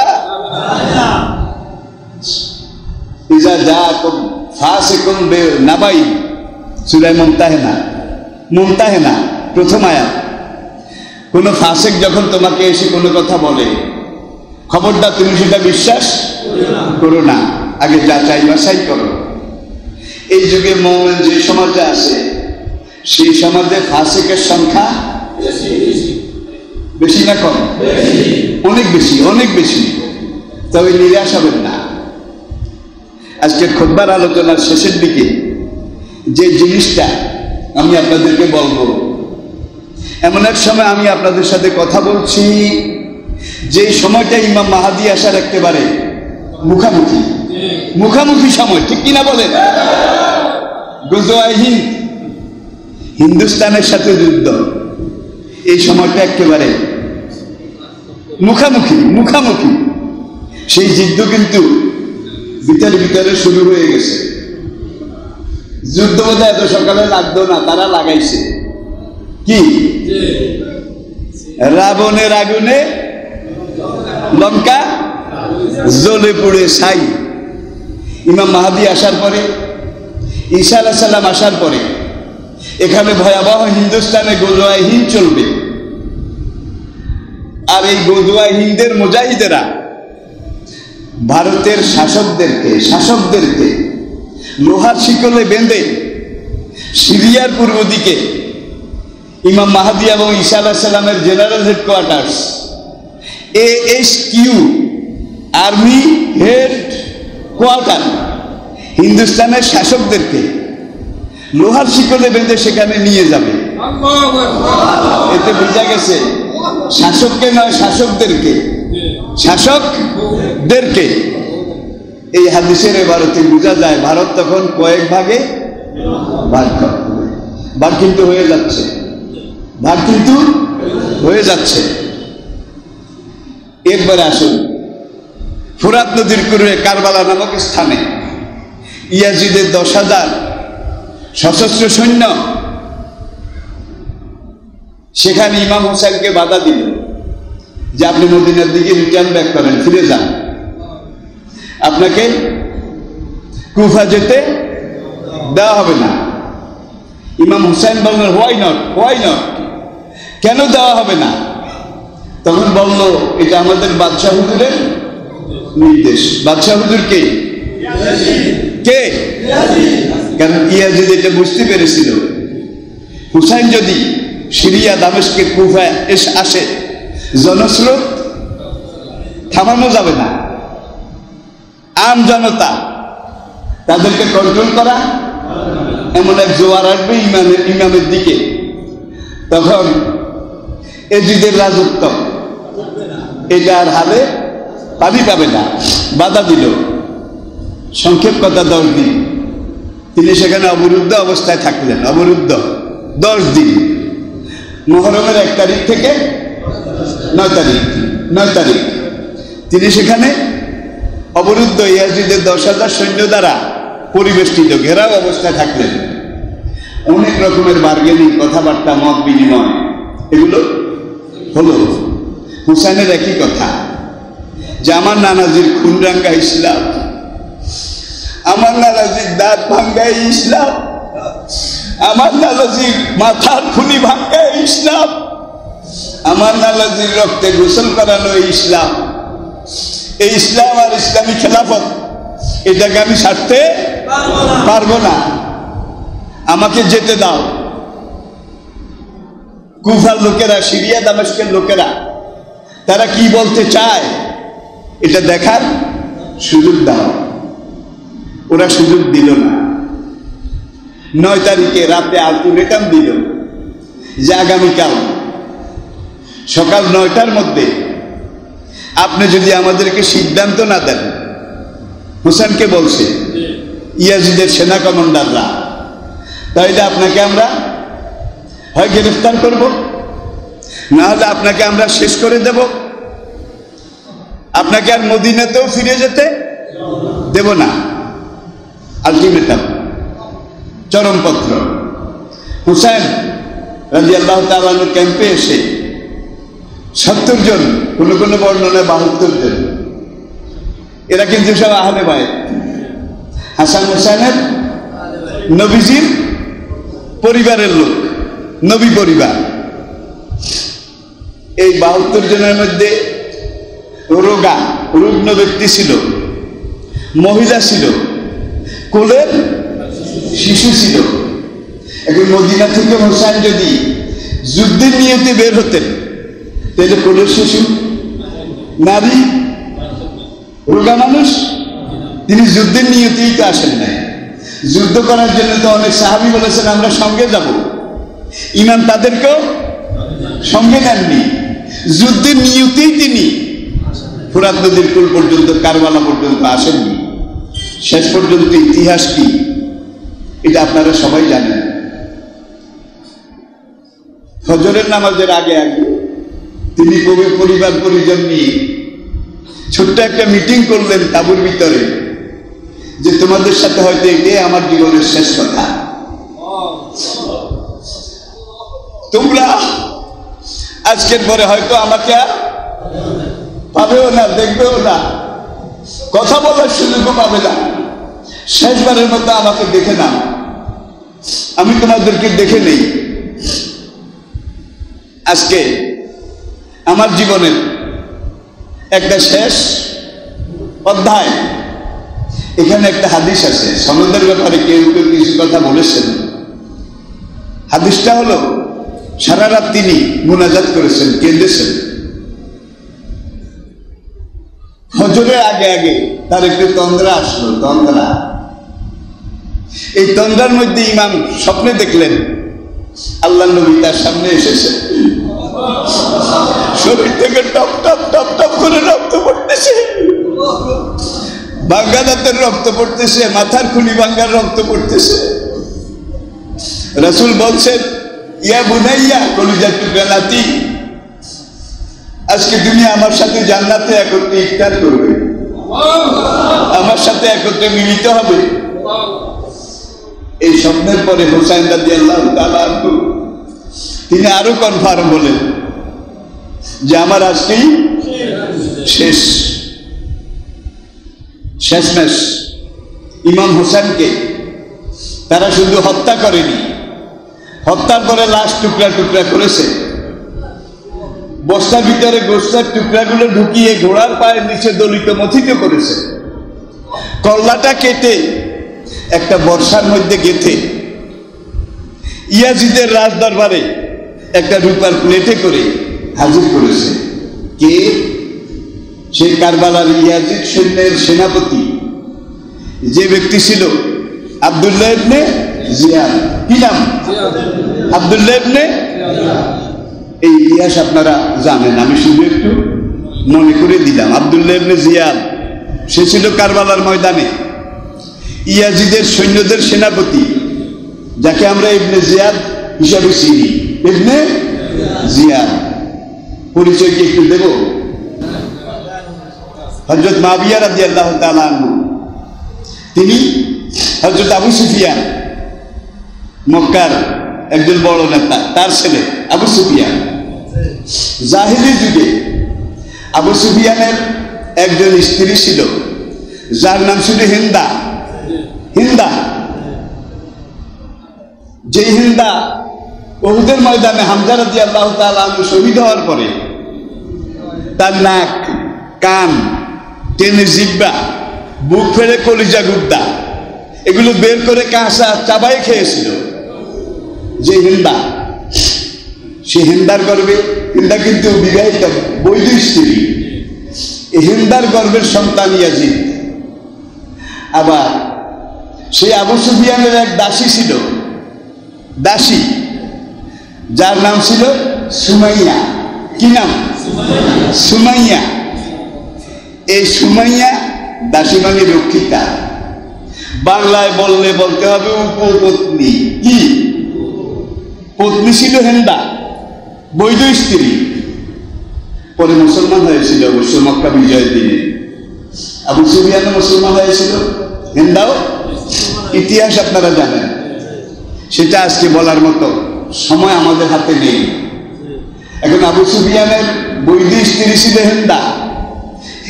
ইজা জাআকুম ফাসিকুন বিনাবাই, সূরা মুমতাহিনা প্রথম আয়াত। কোন ফাসিক যখন তোমাকে এসে কোনো কথা বলে, খবরদার তুমি সেটা বিশ্বাস করো না। আগে যাচাই বাছাই করো। এই যুগে মুমিন যে সমাজে আছে সেই সমাজে ফাসিকের সংখ্যা বেশি না কম? অনেক বেশি, অনেক বেশি। তবে নিরাশ হবেন না। আজকে খুতবার আলোচনার শেষের দিকে যে জিনিসটা আমি আপনাদেরকে বলবো, এমন এক সময় আমি আপনাদের সাথে কথা বলছি যে সময়টা ইমাম মাহাদি আসার একেবারে মুখামুখি মুখামুখি সময়, ঠিক কিনা বলেন? গজওয়ায়ে হিন্দ, হিন্দুস্তানের সাথে যুদ্ধ, এই সময়টা একেবারে মুখামুখি মুখামুখি। সেই যুদ্ধ কিন্তু ভিতরে ভিতরে শুরু হয়ে গেছে। যুদ্ধ বোধহয় এত সকালে লাগতো না, তারা লাগাইছে কি? রাবণের আগুনে লঙ্কা জ্বলে পড়ে ছাই। ইমাম মাহাদি আসার পরে, ঈসা আলাইহিস সালাম আসার পরে এখানে ভয়াবহ হিন্দুস্তানে গজওয়ায়ে হিন্দ চলবে। আর এই গজওয়ায়ে হিন্দের মুজাহিদেরা ভারতের শাসকদেরকে লোহার শিকলে বেঁধে সিরিয়ার পূর্ব দিকে ইমাম মাহাদি এবং ঈসা আলাইহিস সালামের general headquarters AHQ army headquarter, হিন্দুস্তানের শাসকদেরকে লোহার শিকলে বেঁধে সেখানে নিয়ে যাবে। এতে বোঝা গেছে শাসককে নয়, শাসকদেরকে। এই হাদিসের এবারতে বোঝা যায় ভারত তখন কয়েক ভাগে ভাগ কিন্তু হয়ে যাচ্ছে। একবারে আসুন, ফোরাত নদীর কুড়ে কারবালা নামক স্থানে ইয়াজিদের 10,000 সশস্ত্র সৈন্য সেখানে ইমাম হোসেনকে বাধা দিল যে আপনি মদিনার দিকে রিটার্ন ব্যাক করেন, ফিরে যান, আপনাকে কুফা যেতে দেওয়া হবে না। ইমাম হুসাইন বললেন হোয়াই নট, কেন দেওয়া হবে না? তখন বলল এটা আমাদের বাদশাহ হুজুরের নির্দেশ। বাদশাহ হুজুর কে? কারণ ইয়াজিদ এটা বুঝতে পেরেছিল হুসাইন যদি সিরিয়া দামেস্কে কুফায় আসে, জনস্রোত থামানো যাবে না, আম জনতা তাদেরকে কন্ট্রোল করা, এমন এক জোয়ার আসবে ইমামের দিকে, তখন এজিদের রাজত্ব এটা আর হালে পানি পাবে না। বাধা দিল। সংক্ষেপ কথা 10 দিন তিনি সেখানে অবরুদ্ধ অবস্থায় থাকলেন। অবরুদ্ধ 10 দিন, মুহররমের 1 তারিখ থেকে 9 তারিখ তিনি সেখানে অবরুদ্ধ ইয়াজিদের 10,000 সৈন্য দ্বারা পরিবেষ্টিত ঘেরাও অবস্থায় থাকলেন। অনেক রকমের বার্গেনিং, কথাবার্তা, মত বিনিময় এগুলো হলো। হুসাইনের একই কথা যে আমার নানাজির খুন রাঙ্গা ইসলাম, আমার নানাজির দাঁত ভাঙ্গাই ইসলাম, আমার নানাজির মাথার খুনি ভাঙ্গাই ইসলাম, আমার নানাজির রক্তে গোসল করানো ইসলাম। এই ইসলাম আর ইসলামী খেলাফত এটাকে আমি ছাড়তে পারবো না, আমাকে যেতে দাও। কুফার লোকেরা, সিরিয়া দামেস্কের লোকেরা তারা কি বলতে চায় এটা দেখার সুযোগ দাও। ওরা সুযোগ দিল না। 9 তারিখে রাতে আলটিমেটাম দিল যে আগামীকাল সকাল 9টার মধ্যে আপনি যদি আমাদেরকে সিদ্ধান্ত না দেন, হুসেনকে বলছে ইয়াজিদের সেনা কমান্ডাররা, তাহলে আপনাকে আমরা হয় গ্রেফতার করব, না হলে আপনাকে আমরা শেষ করে দেব, আপনাকে আর মদিনাতেও ফিরে যেতে দেব না। আলটিমেটাম, চরমপত্র। হুসাইন রাদিয়াল্লাহু তাআলা ক্যাম্পে এসে 70 জন, কোন কোন বর্ণনায় 72 জন, এরা কিন্তু সব আহলে বায়ত, হাসান হুসাইনের নবীজির পরিবারের লোক, নবী পরিবার। এই 72 জনের মধ্যে রুগ্ন ব্যক্তি ছিল, মহিলা ছিল, কোলের শিশু ছিল। এখন মদিনা থেকে হোসাইন যদি যুদ্ধের নিয়তে বের হতেন, তাহলে কোলের শিশু, নারী, রোগা মানুষ, তিনি যুদ্ধের নিয়তেই তো আসেন নাই। যুদ্ধ করার জন্য তো অনেক সাহাবী বলেছেন আমরা সঙ্গে যাব, ইমাম তাদেরকেও সঙ্গে নেননি। যুদ্ধের নিয়তেই তিনি ফোরাত নদীর কুল পর্যন্ত, কারবালা পর্যন্ত আসেননি। শেষ পর্যন্ত ইতিহাস কি এটা আপনারা সবাই জানেন। ফজরের নামাজের আগে আগে তিনি পরিবার পরিজন নিয়ে ছোট্ট একটা মিটিং করলেন তাঁবুর ভিতরে, যে তোমাদের সাথে হয়তো এটাই আমার জীবনের শেষ কথা। তোমরা আজকের পরে হয়তো আমাকে আর পাবেও না, দেখবেও না, কথা বলার সুযোগও পাবে না। শেষবারের মতো আমাকে দেখে নাও, আমি তোমাদেরকে দেখে নেই। আজকে আমার জীবনের একটা শেষ অধ্যায়। এখানে একটা হাদিস আছে, সনদের ব্যাপারে কেউ কেউ কিছু কথা বলেছেন। হাদিসটা হলো, সারা রাত তিনি মুনাজাত করেছেন, কেঁদেছেন। ফজরের আগে আগে তার একটু তন্দ্রা আসলো, তন্দ্রা। এই তন্দ্রার মধ্যে ইমাম স্বপ্নে দেখলেন আল্লাহ নবী তার সামনে এসেছে, শরীর থেকে টপ টপ টপ টপ করে রক্ত পড়তেছে, ভাঙ্গা দাঁতের রক্ত পড়তেছে, মাথার খুলি ভাঙ্গার রক্ত পড়তেছে। রাসূল বলছেন, ইয়া বুনাইয়া, কলিজার টুকরা নাতি, আজকে তুমি আমার সাথে জান্নাতে একত্রে ইফতার করবে, আমার সাথে একত্রে মিলিত হবে। এই স্বপ্নের পরে হোসাইন রাদিয়াল্লাহু তাআলা আনহু তিনি আরো কনফার্ম হলেন যে আমার আজকেই শেষমেশ। ইমাম হোসেনকে তারা শুধু হত্যা করেনি, হত্যার পরে লাশ টুকরা টুকরা করেছে, বস্তার ভিতরে গোস্তের টুকরাগুলো ঢুকিয়ে ঘোড়ার পায়ের নিচে দলিত মথিত করেছে, কল্লাটা কেটে একটা বর্ষার মধ্যে গেঁথে ইয়াজিদের রাজ দরবারে একটা রূপার প্লেটে করে হাজির করেছে। কে? সেই কারবালার ইয়াজিদ সৈন্যের সেনাপতি যে ব্যক্তি ছিল আব্দুল্লাহ ইবনে জিয়াদ। কি নাম? আব্দুল্লাহ ইবনে। এই ইতিহাস আপনারা জানেন, আমি শুধু একটু মনে করে দিলাম। আব্দুল্লাহ ইবনে জিয়াদ, সে ছিল কারবালার ময়দানে ইয়াজিদের সৈন্যদের সেনাপতি, যাকে আমরা ইবনে জিয়াদ হিসাবে চিনি। ইবনে জিয়াদ পরিচয় কি একটু দেব? হযরত মুআবিয়া রাদিয়াল্লাহু তাআলা আনহু, তিনি হযরত আবু সুফিয়ান, মক্কার একজন বড় নেতা, তার ছেলে আবু সুফিয়ান। জাহিলি যুগে আবু সুফিয়ানের একজন স্ত্রী ছিল, যার নাম ছিল হিন্দা। হিন্দা, যে হিন্দা উহুদের ময়দানে হামজা রাদিয়াল্লাহু তাআলা আনহু শহীদ হওয়ার পরে তার নাক, কান টেনে, জিহ্বা, বুক ফেলে কলিজা গুদ্দা এগুলো বের করে কাঁচা চাবাই খেয়েছিল যে হিন্দা। সে হিন্দার গর্ভে, হিন্দা কিন্তু বিবাহিত বৈধ স্ত্রী, এই হিন্দার গর্ভের সন্তান ইয়াজিদ। আবার সেই আবু সুফিয়ানের এক দাসী ছিল, দাসী, যার নাম ছিল সুমাইয়া। কি নাম? সুমাইয়া। এই সুমাইয়া দাসী মানে রক্ষিতা, বাংলায় বললে বলতে হবে উপপত্নী। কি? পত্নী ছিল হিন্দা, বৈধ স্ত্রী, পরে মুসলমান হয়েছিল অবশ্য মক্কা বিজয়ের দিনে। আবু সুফিয়ানও মুসলমান হয়েছিল, হিন্দাও। ইতিহাস আপনারা জানেন, সেটা আজকে বলার মতো সময় আমাদের হাতে নেই। এখন আবু সুফিয়ানের বৈধ স্ত্রী ছিল হিন্দা,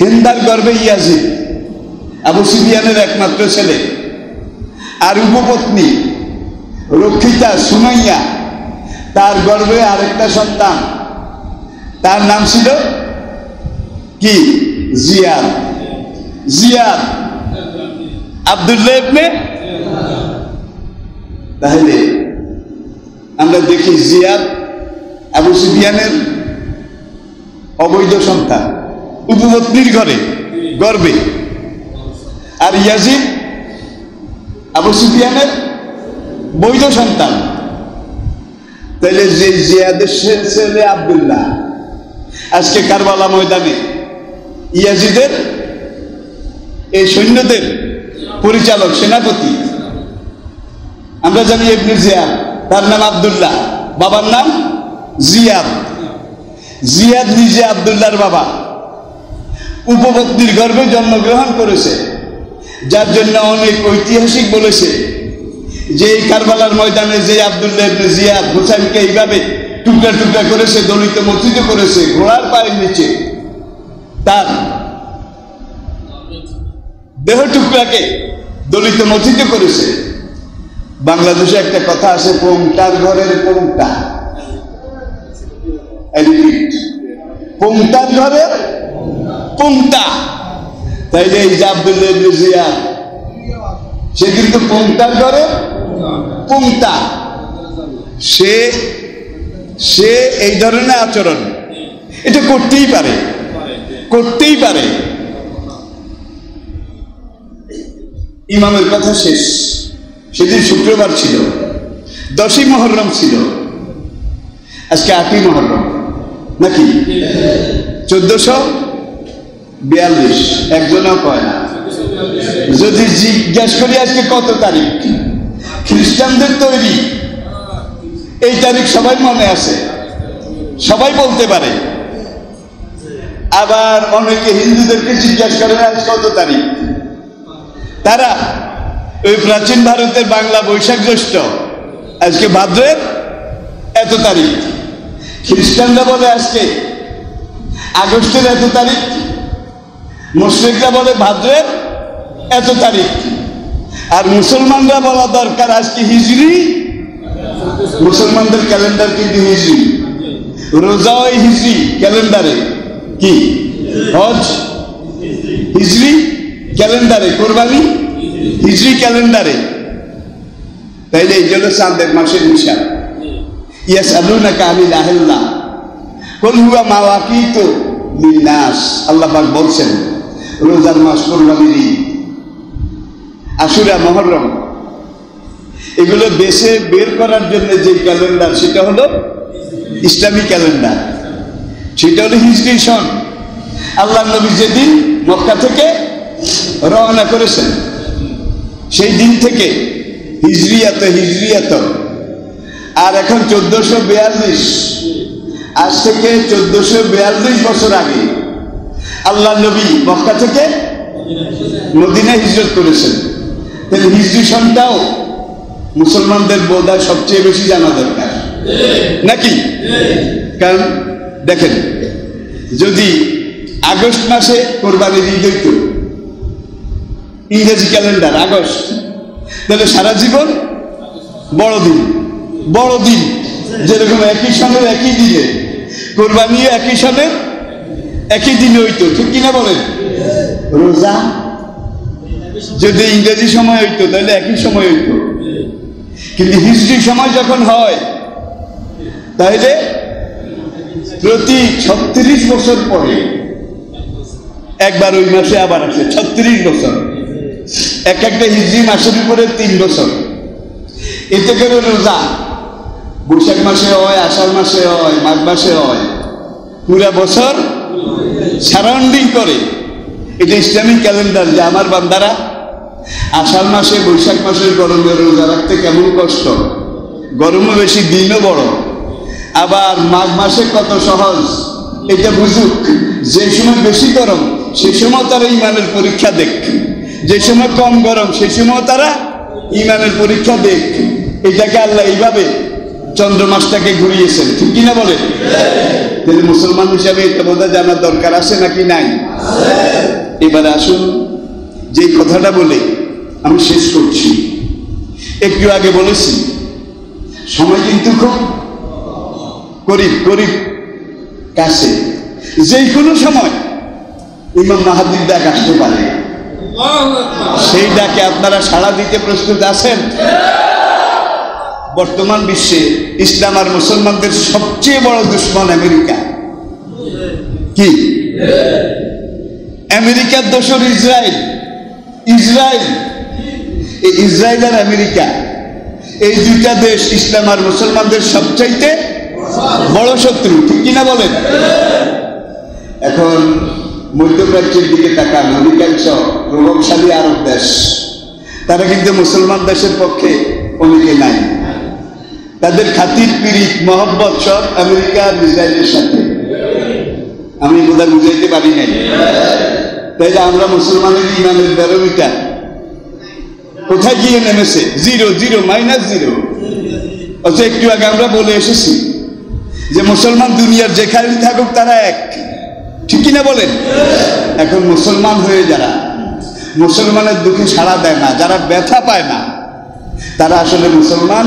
হিন্দার গর্ভে ইয়াজিদ, আবু সুফিয়ানের একমাত্র ছেলে। আর উপপত্নী রক্ষিতা সুমাইয়া, তার গর্ভে আরেকটা সন্তান, তার নাম ছিল কি? জিয়াদ। জিয়াদ আব্দুল্লাহ ইবনে। তাহলে আমরা দেখি জিয়াদ আবু সুফিয়ানের অবৈধ সন্তান, উপপত্নীর ঘরে গর্বে, আর ইয়াজিদ আবু সুফিয়ানের বৈধ সন্তান। তাইলে যে জিয়াদের ছেলে আব্দুল্লাহ আজকে কারবালা ময়দানে ইয়াজিদের এই সৈন্যদের পরিচালক, সেনাপতি। আমরা জানি ইবনে জিয়াদ, তার নাম আব্দুল্লাহ, বাবার নাম জিয়াদ। জিয়াদ নিজে আব্দুল্লাহর বাবা, উপপত্নীর গর্ভে জন্মগ্রহণ করেছে, যার জন্য অনেক ঐতিহাসিক বলেছে যে এই কারবালার ময়দানে যে আব্দুল্লাহ ইবনে জিয়াদ হুসাইনকে এইভাবে টুকরা টুকরা করেছে, দলিত মর্জিত করেছে, ঘোড়ার পায়ের নিচে তার দেহ টুকরাকে দলিত মর্জিত করেছে। বাংলাদেশে একটা কথা আছে, পোংটার ঘরের পোংটা, পোংটার ঘরের পোংটা। তাইলে এই যে আব্দুল্লাহ ইবনে জিয়াদ, সে কিন্তু পোংটার ঘরের পোংটা। সে এই ধরনের আচরণ এটা করতেই পারে, করতেই পারে। ইমামের কথা শেষ। সেদিন শুক্রবার ছিল, 10ই মুহররম ছিল, আজকে 8ই মুহররম নাকি 1442, একজনও কয় না। যদি জিজ্ঞাস করি আজকে কত তারিখ, খ্রিস্টানদের তৈরি এই তারিখ সবাই মনে আছে, সবাই বলতে পারে। আবার অনেকে হিন্দুদেরকে জিজ্ঞাসা করেন আজ কত তারিখ, তারা ওই প্রাচীন ভারতের বাংলা বৈশাখ জ্যৈষ্ঠ, আজকে ভাদ্রের এত তারিখ। খ্রিস্টানরা বলে আজকে আগস্টের এত তারিখ, মুশরিকরা বলে ভাদ্রের এত তারিখ, আর মুসলমানরা বলা দরকার আজকে হিজরি। মুসলমানদের ক্যালেন্ডার কিন্তু হিজরি, রোজা ওই হিজরি ক্যালেন্ডারে, কি হজ হিজরি ক্যালেন্ডারে, কোরবানি হিজরি ক্যালেন্ডারে। তাইলে এই জন্য চাঁদের মাসের হিসাব। ইয়াসআলুনাকা আনিল আহিল্লাহ কুল হুয়া মাওয়াকিতু লিন্নাস, আল্লাহ পাক বলছেন রোজার মাস, কোরবানির ঈদ, আশুরা, মুহররম, এগুলো দেশে বের করার জন্য যে ক্যালেন্ডার সেটা হলো ইসলামী ক্যালেন্ডার, সেটা হলো হিজরি সন। আল্লাহ নবী যেদিন মক্কা থেকে রওনা করেছেন সেই দিন থেকে হিজরিয়াত। আর এখন 1442, আজ থেকে 1442 বছর আগে আল্লাহ নবী মক্কা থেকে মদিনায় হিজরত করেছেন। তাহলে হিজরি সনটাও মুসলমানদের বোধহয় সবচেয়ে বেশি জানা দরকার নাকি? কারণ দেখেন, যদি আগস্ট মাসে কোরবানির ঈদ হইত, ইংরেজি ক্যালেন্ডার আগস্ট, তাহলে সারা জীবন বড়দিন, বড়দিন যেরকম একই সনের একই দিনে, কোরবানিও একই সনের একই দিনে হইতো, ঠিক কিনা বলেন? রোজা যদি ইংরেজি সময় হইতো তাহলে একই সময় হইতো, কিন্তু হিজরি সময় যখন হয় তাহলে প্রতি 36 বছর পরে একবার ওই মাসে আবার আসে। 36 বছর, এক একটা হিজরি মাসের উপরে 3 বছর। এতে করে রোজা বৈশাখ মাসে হয়, আষাঢ় মাসে হয়, মাঘ মাসে হয়, পুরা বছর সারাউন্ডিং করে। এটা ইসলামিক ক্যালেন্ডার যে আমার বান্দারা আষাঢ় মাসে, বৈশাখ মাসের গরমে রোজা রাখতে কেমন কষ্ট, গরমও বেশি, দিনও বড়, আবার মাঘ মাসে কত সহজ এটা বুঝুক। যে সময় বেশি গরম সে সময় তারা ইমানের পরীক্ষা দেখ, যে সময় কম গরম সে সময় তারা ইমানের পরীক্ষা দেখ। এটাকে আল্লাহ এইভাবে চন্দ্রমাসটাকে ঘুরিয়েছেন, ঠিক কিনা বলে? তাহলে মুসলমান হিসাবে এটা বোধহয় জানার দরকার আছে নাকি নাই? এবারে আসুন, যে কথাটা বলে আমি শেষ করছি। একটু আগে বলেছি সময় কিন্তু খুব করিব কাছে, যে কোনো সময় ইমাম মাহাদির ডাক আসতে পারে। সেই ডাকে আপনারা সাড়া দিতে প্রস্তুত আছেন? বর্তমান বিশ্বে ইসলাম আর মুসলমানদের সবচেয়ে বড় দুশ্মন আমেরিকা। কি? আমেরিকার দোসর ইসরায়েল। ইসরায়েল আর আমেরিকা, এই দুইটা দেশ ইসলাম আর মুসলমানদের সবচাইতে বড় শত্রু, ঠিক কিনা বলেন? এখন মধ্যপ্রাচ্যের দিকে তাকান, অধিকাংশ প্রভাবশালী আরব দেশ, তারা কিন্তু মুসলমান দেশের পক্ষে অনেকে নাই। তাদের খাতির পিরিত মহব্বত সব আমেরিকা আর ইসরায়েলের সাথে। আমি বোধহয় বুঝাইতে পারি নাই। তাইলে আমরা মুসলমানের ইমানের ব্যারোমিটার কোথায় গিয়ে নেমেছে? 0, -0। অথচ একটু আগে আমরা বলে এসেছি যে মুসলমান দুনিয়ার যেখানে থাকুক তারা এক, ঠিক কিনা বলেন? এখন মুসলমান হয়ে যারা মুসলমানের দুঃখে সাড়া দেয় না, যারা ব্যথা পায় না, তারা আসলে মুসলমান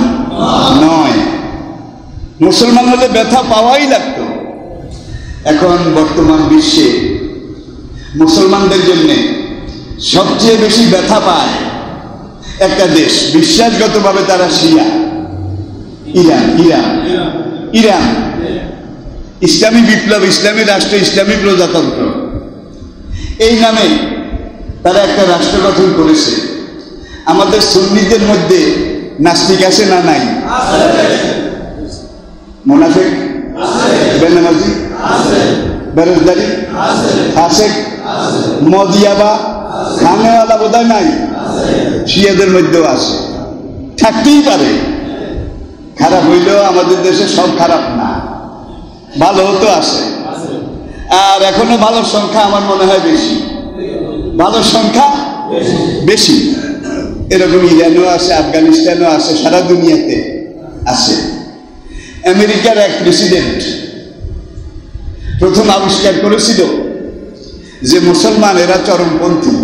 নয়। মুসলমান হলে ব্যথা পাওয়াই লাগতো। এখন বর্তমান বিশ্বে মুসলমানদের জন্য সবচেয়ে বেশি ব্যথা পায় একটা দেশ, বিশ্বাসগতভাবে তারা শিয়া, ইরান। ইসলামী বিপ্লব, ইসলামী রাষ্ট্র, ইসলামী প্রজাতন্ত্র এই নামে তারা একটা রাষ্ট্র গঠন করেছে। আমাদের সুন্নিদের মধ্যে নাস্তিক আছে না নাই? মুনাফিক, বেনামাজি, বেরোজগারি, ফাসেক, মদিয়াবা, খানেওয়ালা বোধহয় নাই? শিয়াদের মধ্যেও আছে, থাকতেই পারে। খারাপ হইলেও আমাদের দেশে সব খারাপ না, ভালো তো আছে। আর এখনো ভালোর সংখ্যা আমার মনে হয় বেশি, ভালোর সংখ্যা বেশি। এরকম ইরানও আছে, আফগানিস্তানও আছে, সারা দুনিয়াতে আছে। আমেরিকার এক প্রেসিডেন্ট প্রথম আবিষ্কার করেছিল যে মুসলমান এরা চরমপন্থী,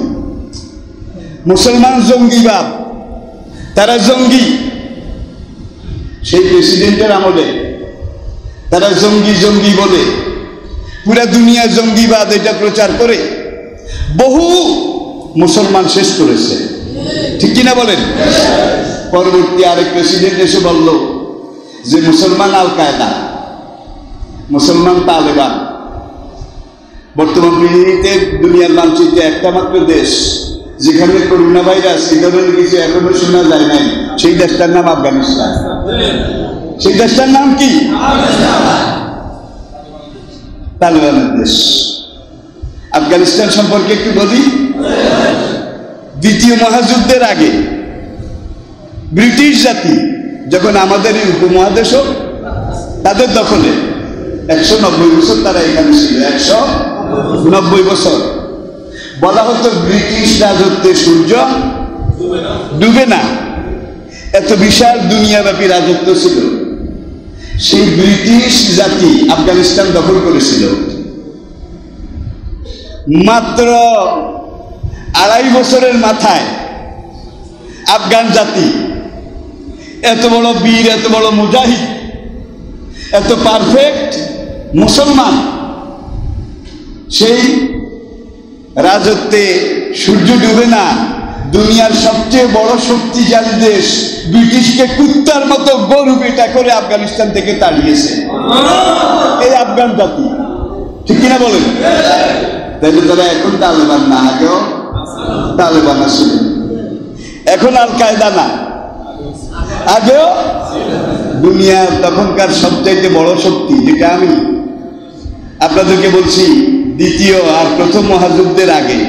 মুসলমান জঙ্গিবাদ, তারা জঙ্গি। সেই প্রেসিডেন্টের আমলে তারা জঙ্গি বলে পুরা দুনিয়া জঙ্গিবাদ এটা প্রচার করে বহু মুসলমান শেষ করেছে, ঠিক কিনা বলেন? পরবর্তী আরেক প্রেসিডেন্ট এসে বলল যে মুসলমান আল কায়দা, মুসলমান তালেবান। বর্তমান পৃথিবীতে দুনিয়ার মানচিত্রে একটা মাত্র দেশ যেখানে করোনা ভাইরাস এই ধরনের কিছু এখনো শোনা যায় নাই, সেই দেশটার নাম আফগানিস্তান। সেই দেশটার নাম কি? তালেবানের দেশ। আফগানিস্তান সম্পর্কে একটু বলি। দ্বিতীয় মহাযুদ্ধের আগে ব্রিটিশ জাতি যখন আমাদের এই উপমহাদেশও তাদের দখলে, 190 বছর তারা এখানে ছিল, 190 বছর। বলা হতো ব্রিটিশ রাজত্বে সূর্য ডুবে না, এত বিশাল দুনিয়াব্যাপী রাজত্ব ছিল। সেই ব্রিটিশ জাতি আফগানিস্তান দখল করেছিল। মাত্র 2.5 বছরের মাথায় আফগান জাতি এত বড় বীর, এত বড় মুজাহিদ, এত পারফেক্ট মুসলমান, সেই রাজত্বে সূর্য ডুবে না, দুনিয়ার সবচেয়ে বড় শক্তিশালী দেশ ব্রিটিশকে কুত্তার মতো গরু বেটা করে আফগানিস্তান থেকে তাড়িয়েছে এই আফগান জাতি, ঠিক কিনা বলেন? তাইলে তারা এখন তালেবান না, আগেও তালেবান আছে। এখন আল কায়দা না, আগেও দুনিয়ার তখনকার সবচাইতে বড় শক্তি, যেটা আমি আপনাদেরকে বলছি দ্বিতীয় আর প্রথম মহাযুদ্ধের আগে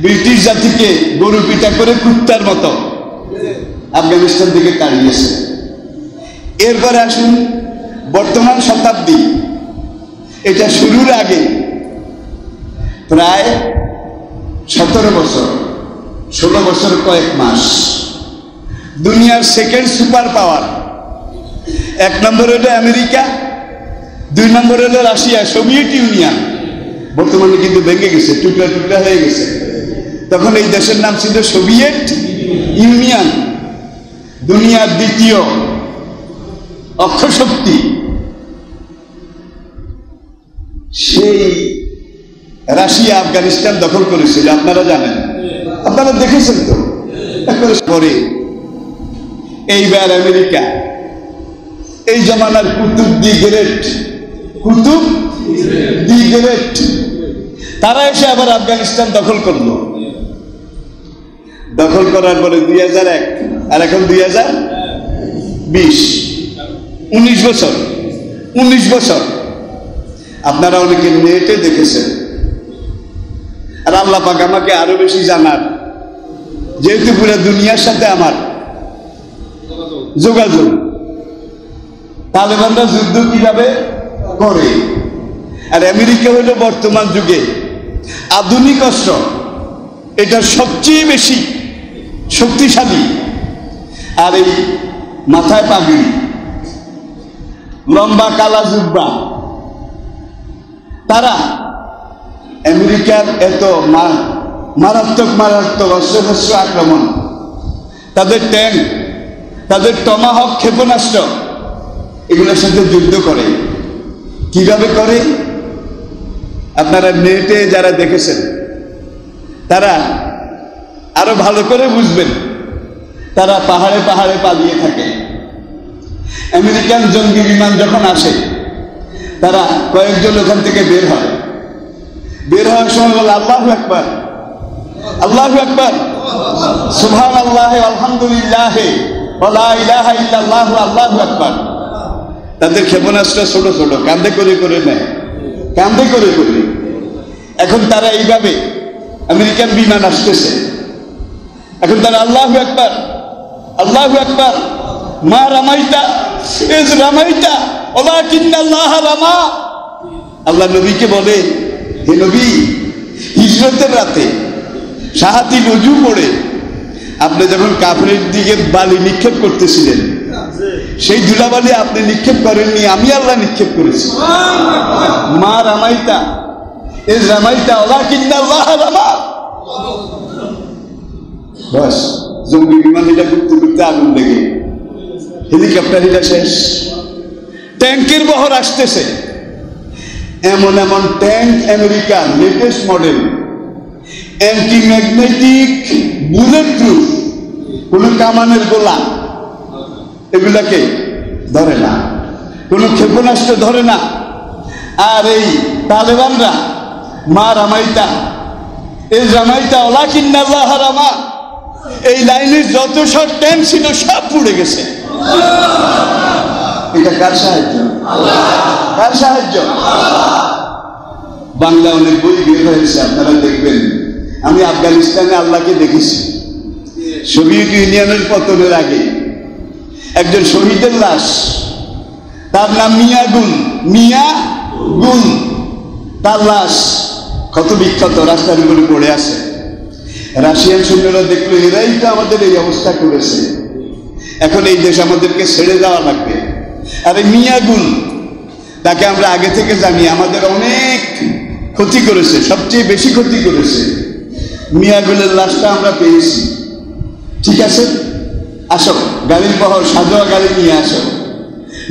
ব্রিটিশ জাতিকে গরু পিটা করে কুত্তার মতো আফগানিস্তান থেকে তাড়িয়েছে। এরপরে আসুন বর্তমান শতাব্দী, এটা শুরুর আগে প্রায় 17 বছর, 16 বছর কয়েক মাস দুনিয়ার সেকেন্ড সুপার পাওয়ার, 1 নম্বর হলো আমেরিকা, 2 নম্বর হলো রাশিয়া, সোভিয়েত ইউনিয়ন। বর্তমানে কিন্তু ভেঙে গেছে, টুকরা টুকরা হয়ে গেছে। তখন এই দেশের নাম ছিল সোভিয়েত ইউনিয়ন। দুনিয়ার দ্বিতীয় অক্ষশক্তি, সেই রাশিয়া আফগানিস্তান দখল করেছিল, আপনারা জানেন। আপনারা দেখেছেন তো। পরে এইবার আমেরিকা এই জমানার Qutub the great, Qutub the great, তারা এসে আবার আফগানিস্তান দখল করলো। দখল করার পরে 2001 আর এখন 2020, 19 বছর। 19 বছর আপনারা অনেকে নেটে দেখেছেন। আর আল্লাহ পাক আমাকে আরো বেশি জানার, যেহেতু পুরো দুনিয়ার সাথে আমার যোগাযোগ। তালেবানরা যুদ্ধ কিভাবে করে, আর আমেরিকা হলো বর্তমান যুগে আধুনিক অস্ত্র, এটা সবচেয়ে বেশি শক্তিশালী। আর এই মাথায় পাগড়ি, লম্বা কালা জুব্বা, তারা আমেরিকার এত মারাত্মক মারাত্মক অস্ত্র আক্রমণ, তাদের ট্যাঙ্ক, তাদের টমাহক ক্ষেপণাস্ত্র, এগুলোর সাথে যুদ্ধ করে। কিভাবে করে আপনারা নেটে যারা দেখেছেন তারা আরো ভালো করে বুঝবেন। তারা পাহাড়ে পাহাড়ে পালিয়ে থাকে। আমেরিকান জঙ্গি বিমান যখন আসে, তারা কয়েকজন ওখান থেকে বের হয়। বের হওয়ার সময় বলে আল্লাহু আকবার, আল্লাহু আকবার, সুবহানাল্লাহ, আলহামদুলিল্লাহ, ওয়া লা ইলাহা ইল্লাল্লাহ, আল্লাহু আকবার। তাদের ক্ষেপণাস্ত্র ছোট ছোট কাঁধে করে করে নেয়, কাঁধে করে করে। এখন তারা এইভাবে, আমেরিকান বিমান আসতেছে, এখন তারা আল্লাহু আকবার, আল্লাহু আকবার, মা রামাইতা ইজ রামাইতা ওয়ালাকিন্নাল্লাহ রামা। আল্লাহ নবীকে বলে, হে নবী, হিজরতের রাতে সাহাতি ওযু পড়ে আপনি যখন কাফেরের দিকে বালি নিক্ষেপ করতেছিলেন, সেই ধুলাবালি আপনি নিক্ষেপ করেননি, আমি আল্লাহ নিক্ষেপ করেছি। মা রামাইতা ইজ রামাইতা ওয়ালাকিন্নাল্লাহ রামা। বাস, জঙ্গি বিমান এটা করতে করতে আগুন লেগে হেলিকপ্টার এটা শেষ। ট্যাঙ্কের বহর আসতেছে, এমন এমন ট্যাঙ্ক আমেরিকার latest model, anti magnetic, bullet proof, কোন কামানের গোলা এগুলাকে ধরে না, কোন ক্ষেপণাস্ত্র ধরে না। আর এই তালেবানরা মা রামাইতা এই রামাইতা ওয়ালাকিন্নাল্লাহ রামা, এই লাইনের যত সব ট্যাঙ্ক ছিল সব পুড়ে গেছে। এটা কার সাহায্য? কার সাহায্য? বাংলা অনেক বই বের হয়েছে, আপনারা দেখবেন। আমি আফগানিস্তানে আল্লাহকে দেখেছি। সোভিয়েত ইউনিয়নের পতনের আগে একজন শহীদের লাশ, তার নাম মিয়া গুল, মিয়া গুল, তার লাশ কত বিখ্যাত, রাস্তার উপরে পড়ে আছে। রাশিয়ান সৈন্যরা দেখলো এরাই তো আমাদের এই অবস্থা করেছে, এখন এই দেশ আমাদেরকে ছেড়ে যাওয়া লাগবে। আর এই মিয়া গুল, তাকে আমরা আগে থেকে জানি, আমাদের অনেক ক্ষতি করেছে, সবচেয়ে বেশি ক্ষতি করেছে। মিয়া গুলের লাশটা আমরা পেয়েছি। ঠিক আছে, আসো, গাড়ির বহর সাজোয়া গাড়ি নিয়ে আসো।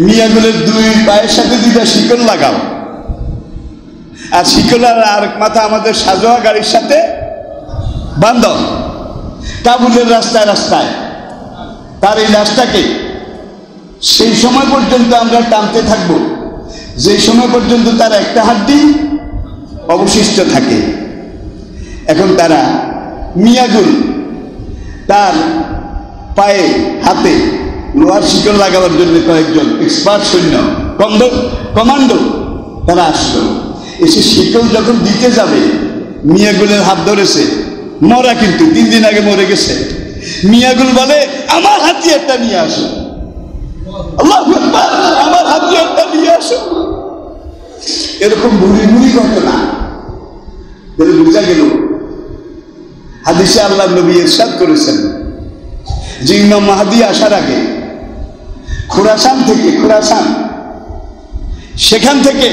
মিয়া গুলের দুই পায়ের সাথে দুইটা শিকল লাগাও, আর শিকল আর মাথা আমাদের সাজোয়া গাড়ির সাথে বান্ধব। কাবুলের রাস্তায় রাস্তায় তার এই লাশটাকে সেই সময় পর্যন্ত আমরা টানতে থাকবো, যে সময় পর্যন্ত তার একটা হাড্ডি অবশিষ্ট থাকে। এখন তারা মিয়াগুল, তার পায়ে হাতে লোহার শিকল লাগাবার জন্য কয়েকজন এক্সপার্ট সৈন্য, কমান্ডো, তারা আসলো। এসে শিকল যখন দিতে যাবে, মিয়াগুলের হাত ধরেছে, মরা কিন্তু 3 দিন আগে মরে গেছে। মিয়াগুল বলে, আমার হাতিয়ারটা নিয়ে আসো। আল্লাহু আকবার, আমার হাতিয়ারটা নিয়ে আসো। এরকম ভুরি ভুরি ঘটনা বুঝা গেল। হাদিসে আল্লাহ নবী ইরশাদ করেছেন যে ইমাম মাহদী আসার আগে খোরাসান থেকে, সেখান থেকে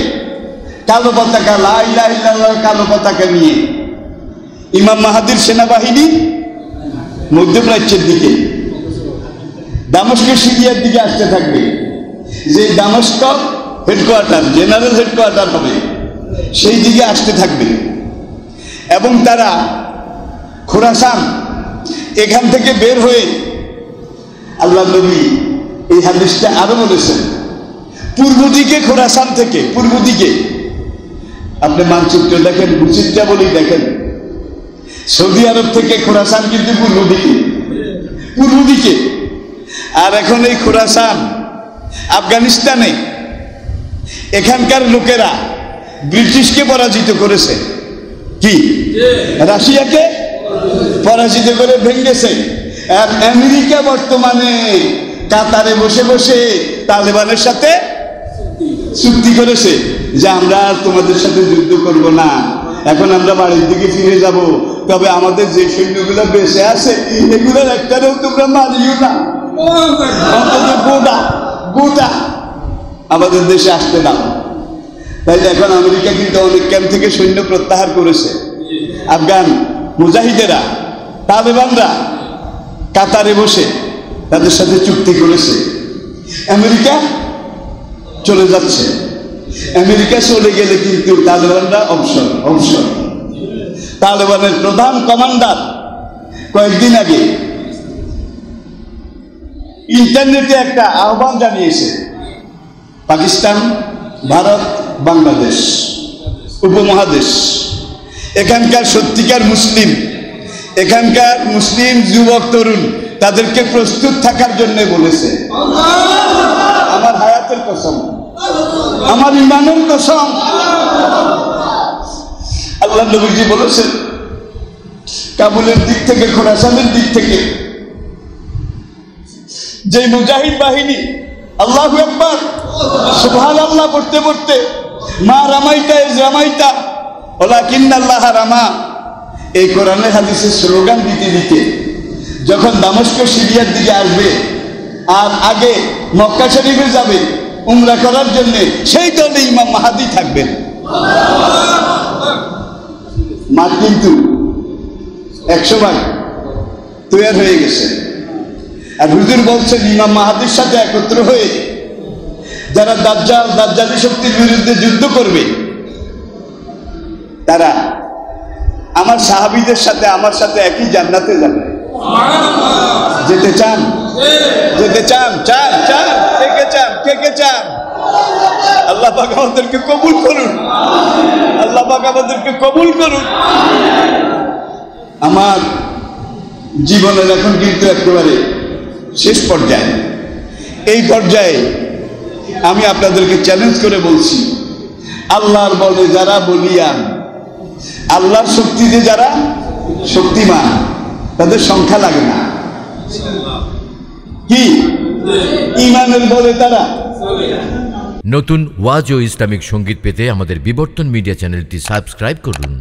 কালো পতাকা, লা ইলাহা ইল্লাল্লাহ কালো পতাকা নিয়ে ইমাম মাহদীর সেনাবাহিনী মধ্যপ্রাচ্যের দিকে, দামেস্কের সিরিয়ার দিকে আসতে থাকবে। যে দামেস্ক হেডকোয়ার্টার, জেনারেল হেডকোয়ার্টার হবে, সেই দিকে আসতে থাকবে। এবং তারা খোরাসান, এখান থেকে বের হয়ে আল্লাহ নবী এই হাদিসটা আরো বলেছেন, পূর্ব দিকে খোরাসান থেকে, পূর্ব দিকে আপনি মানচিত্র দেখেন, ভূচিত্রা বলি দেখেন, সৌদি আরব থেকে খোরাসান কিন্তু পূর্ব দিকে, পূর্ব দিকে। আর এখন এই খোরাসান আফগানিস্তানে, এখানকার লোকেরা ব্রিটিশকে পরাজিত করেছে, কি রাশিয়াকে পরাজিত করে ভেঙেছে। আর আমেরিকা বর্তমানে কাতারে বসে বসে তালেবানের সাথে চুক্তি করেছে যে আমরা আর তোমাদের সাথে যুদ্ধ করব না, এখন আমরা বাড়ির দিকে ফিরে যাব, তবে আমাদের যে সৈন্যগুলো বেঁচে আছে এগুলোর একটারেও তোমরা মারিও না, অন্তত গোটা আমাদের দেশে আসতে দাও। তাই এখন আমেরিকা কিন্তু অনেক ক্যাম্প থেকে সৈন্য প্রত্যাহার করেছে। আফগান মুজাহিদেরা, তালেবানরা কাতারে বসে তাদের সাথে চুক্তি করেছে, আমেরিকা চলে যাচ্ছে। আমেরিকা চলে গেলে কিন্তু তালেবানরা অবসর। তালেবানের প্রধান কমান্ডার কয়েকদিন আগে ইন্টারনেটে একটা আহ্বান জানিয়েছে, পাকিস্তান, ভারত, বাংলাদেশ উপমহাদেশ, এখানকার সত্যিকার মুসলিম, এখানকার মুসলিম যুবক তরুণ তাদেরকে প্রস্তুত থাকার জন্য বলেছে। আমার হায়াতের কসম, আমার ইমানের কসম, আল্লাহ নবীজি বলেছেন কাবুলের দিক থেকে, খোরাসানের দিক থেকে যে মুজাহিদ বাহিনী আল্লাহু আকবার সুবহানাল্লাহ পড়তে পড়তে মা রামাইতা ইজ রামাইতা ওয়ালাকিন্নাল্লাহ রামা এই কোরআনের হাদিসের স্লোগান দিতে দিতে যখন দামেস্ক সিরিয়ার দিকে আসবে আর আগে মক্কা শরীফে যাবে উমরা করার জন্য, সেই দলে ইমাম মাহাদি থাকবেন। মাঠ কিন্তু 100 তৈরি হয়ে গেছে। আর হুজুর বলছেন ইমাম মাহাদির সাথে একত্র হয়ে যারা দাজ্জালি শক্তির বিরুদ্ধে যুদ্ধ করবে তারা আমার সাহাবীদের সাথে আমার সাথে একই জান্নাতে যাবে। যেতে চান? যেতে চান? চান? চান? কে চান? কে চান? আল্লাহ পাক আমাদেরকে কবুল করুন, আল্লাহ পাক আমাদেরকে কবুল করুন। আমার জীবনের এখন কিন্তু একেবারে শেষ পর্যায়ে, এই পর্যায়ে আমি আপনাদেরকে চ্যালেঞ্জ করে বলছি, আল্লাহর বলে যারা বলিয়ান, আল্লাহর শক্তিতে যারা শক্তিমান, তাদের সংখ্যা লাগে না, কি ঈমানের বলে তারা। নতুন ওয়াজ ও ইসলামিক সঙ্গীত পেতে আমাদের বিবর্তন মিডিয়া চ্যানেলটি সাবস্ক্রাইব করুন।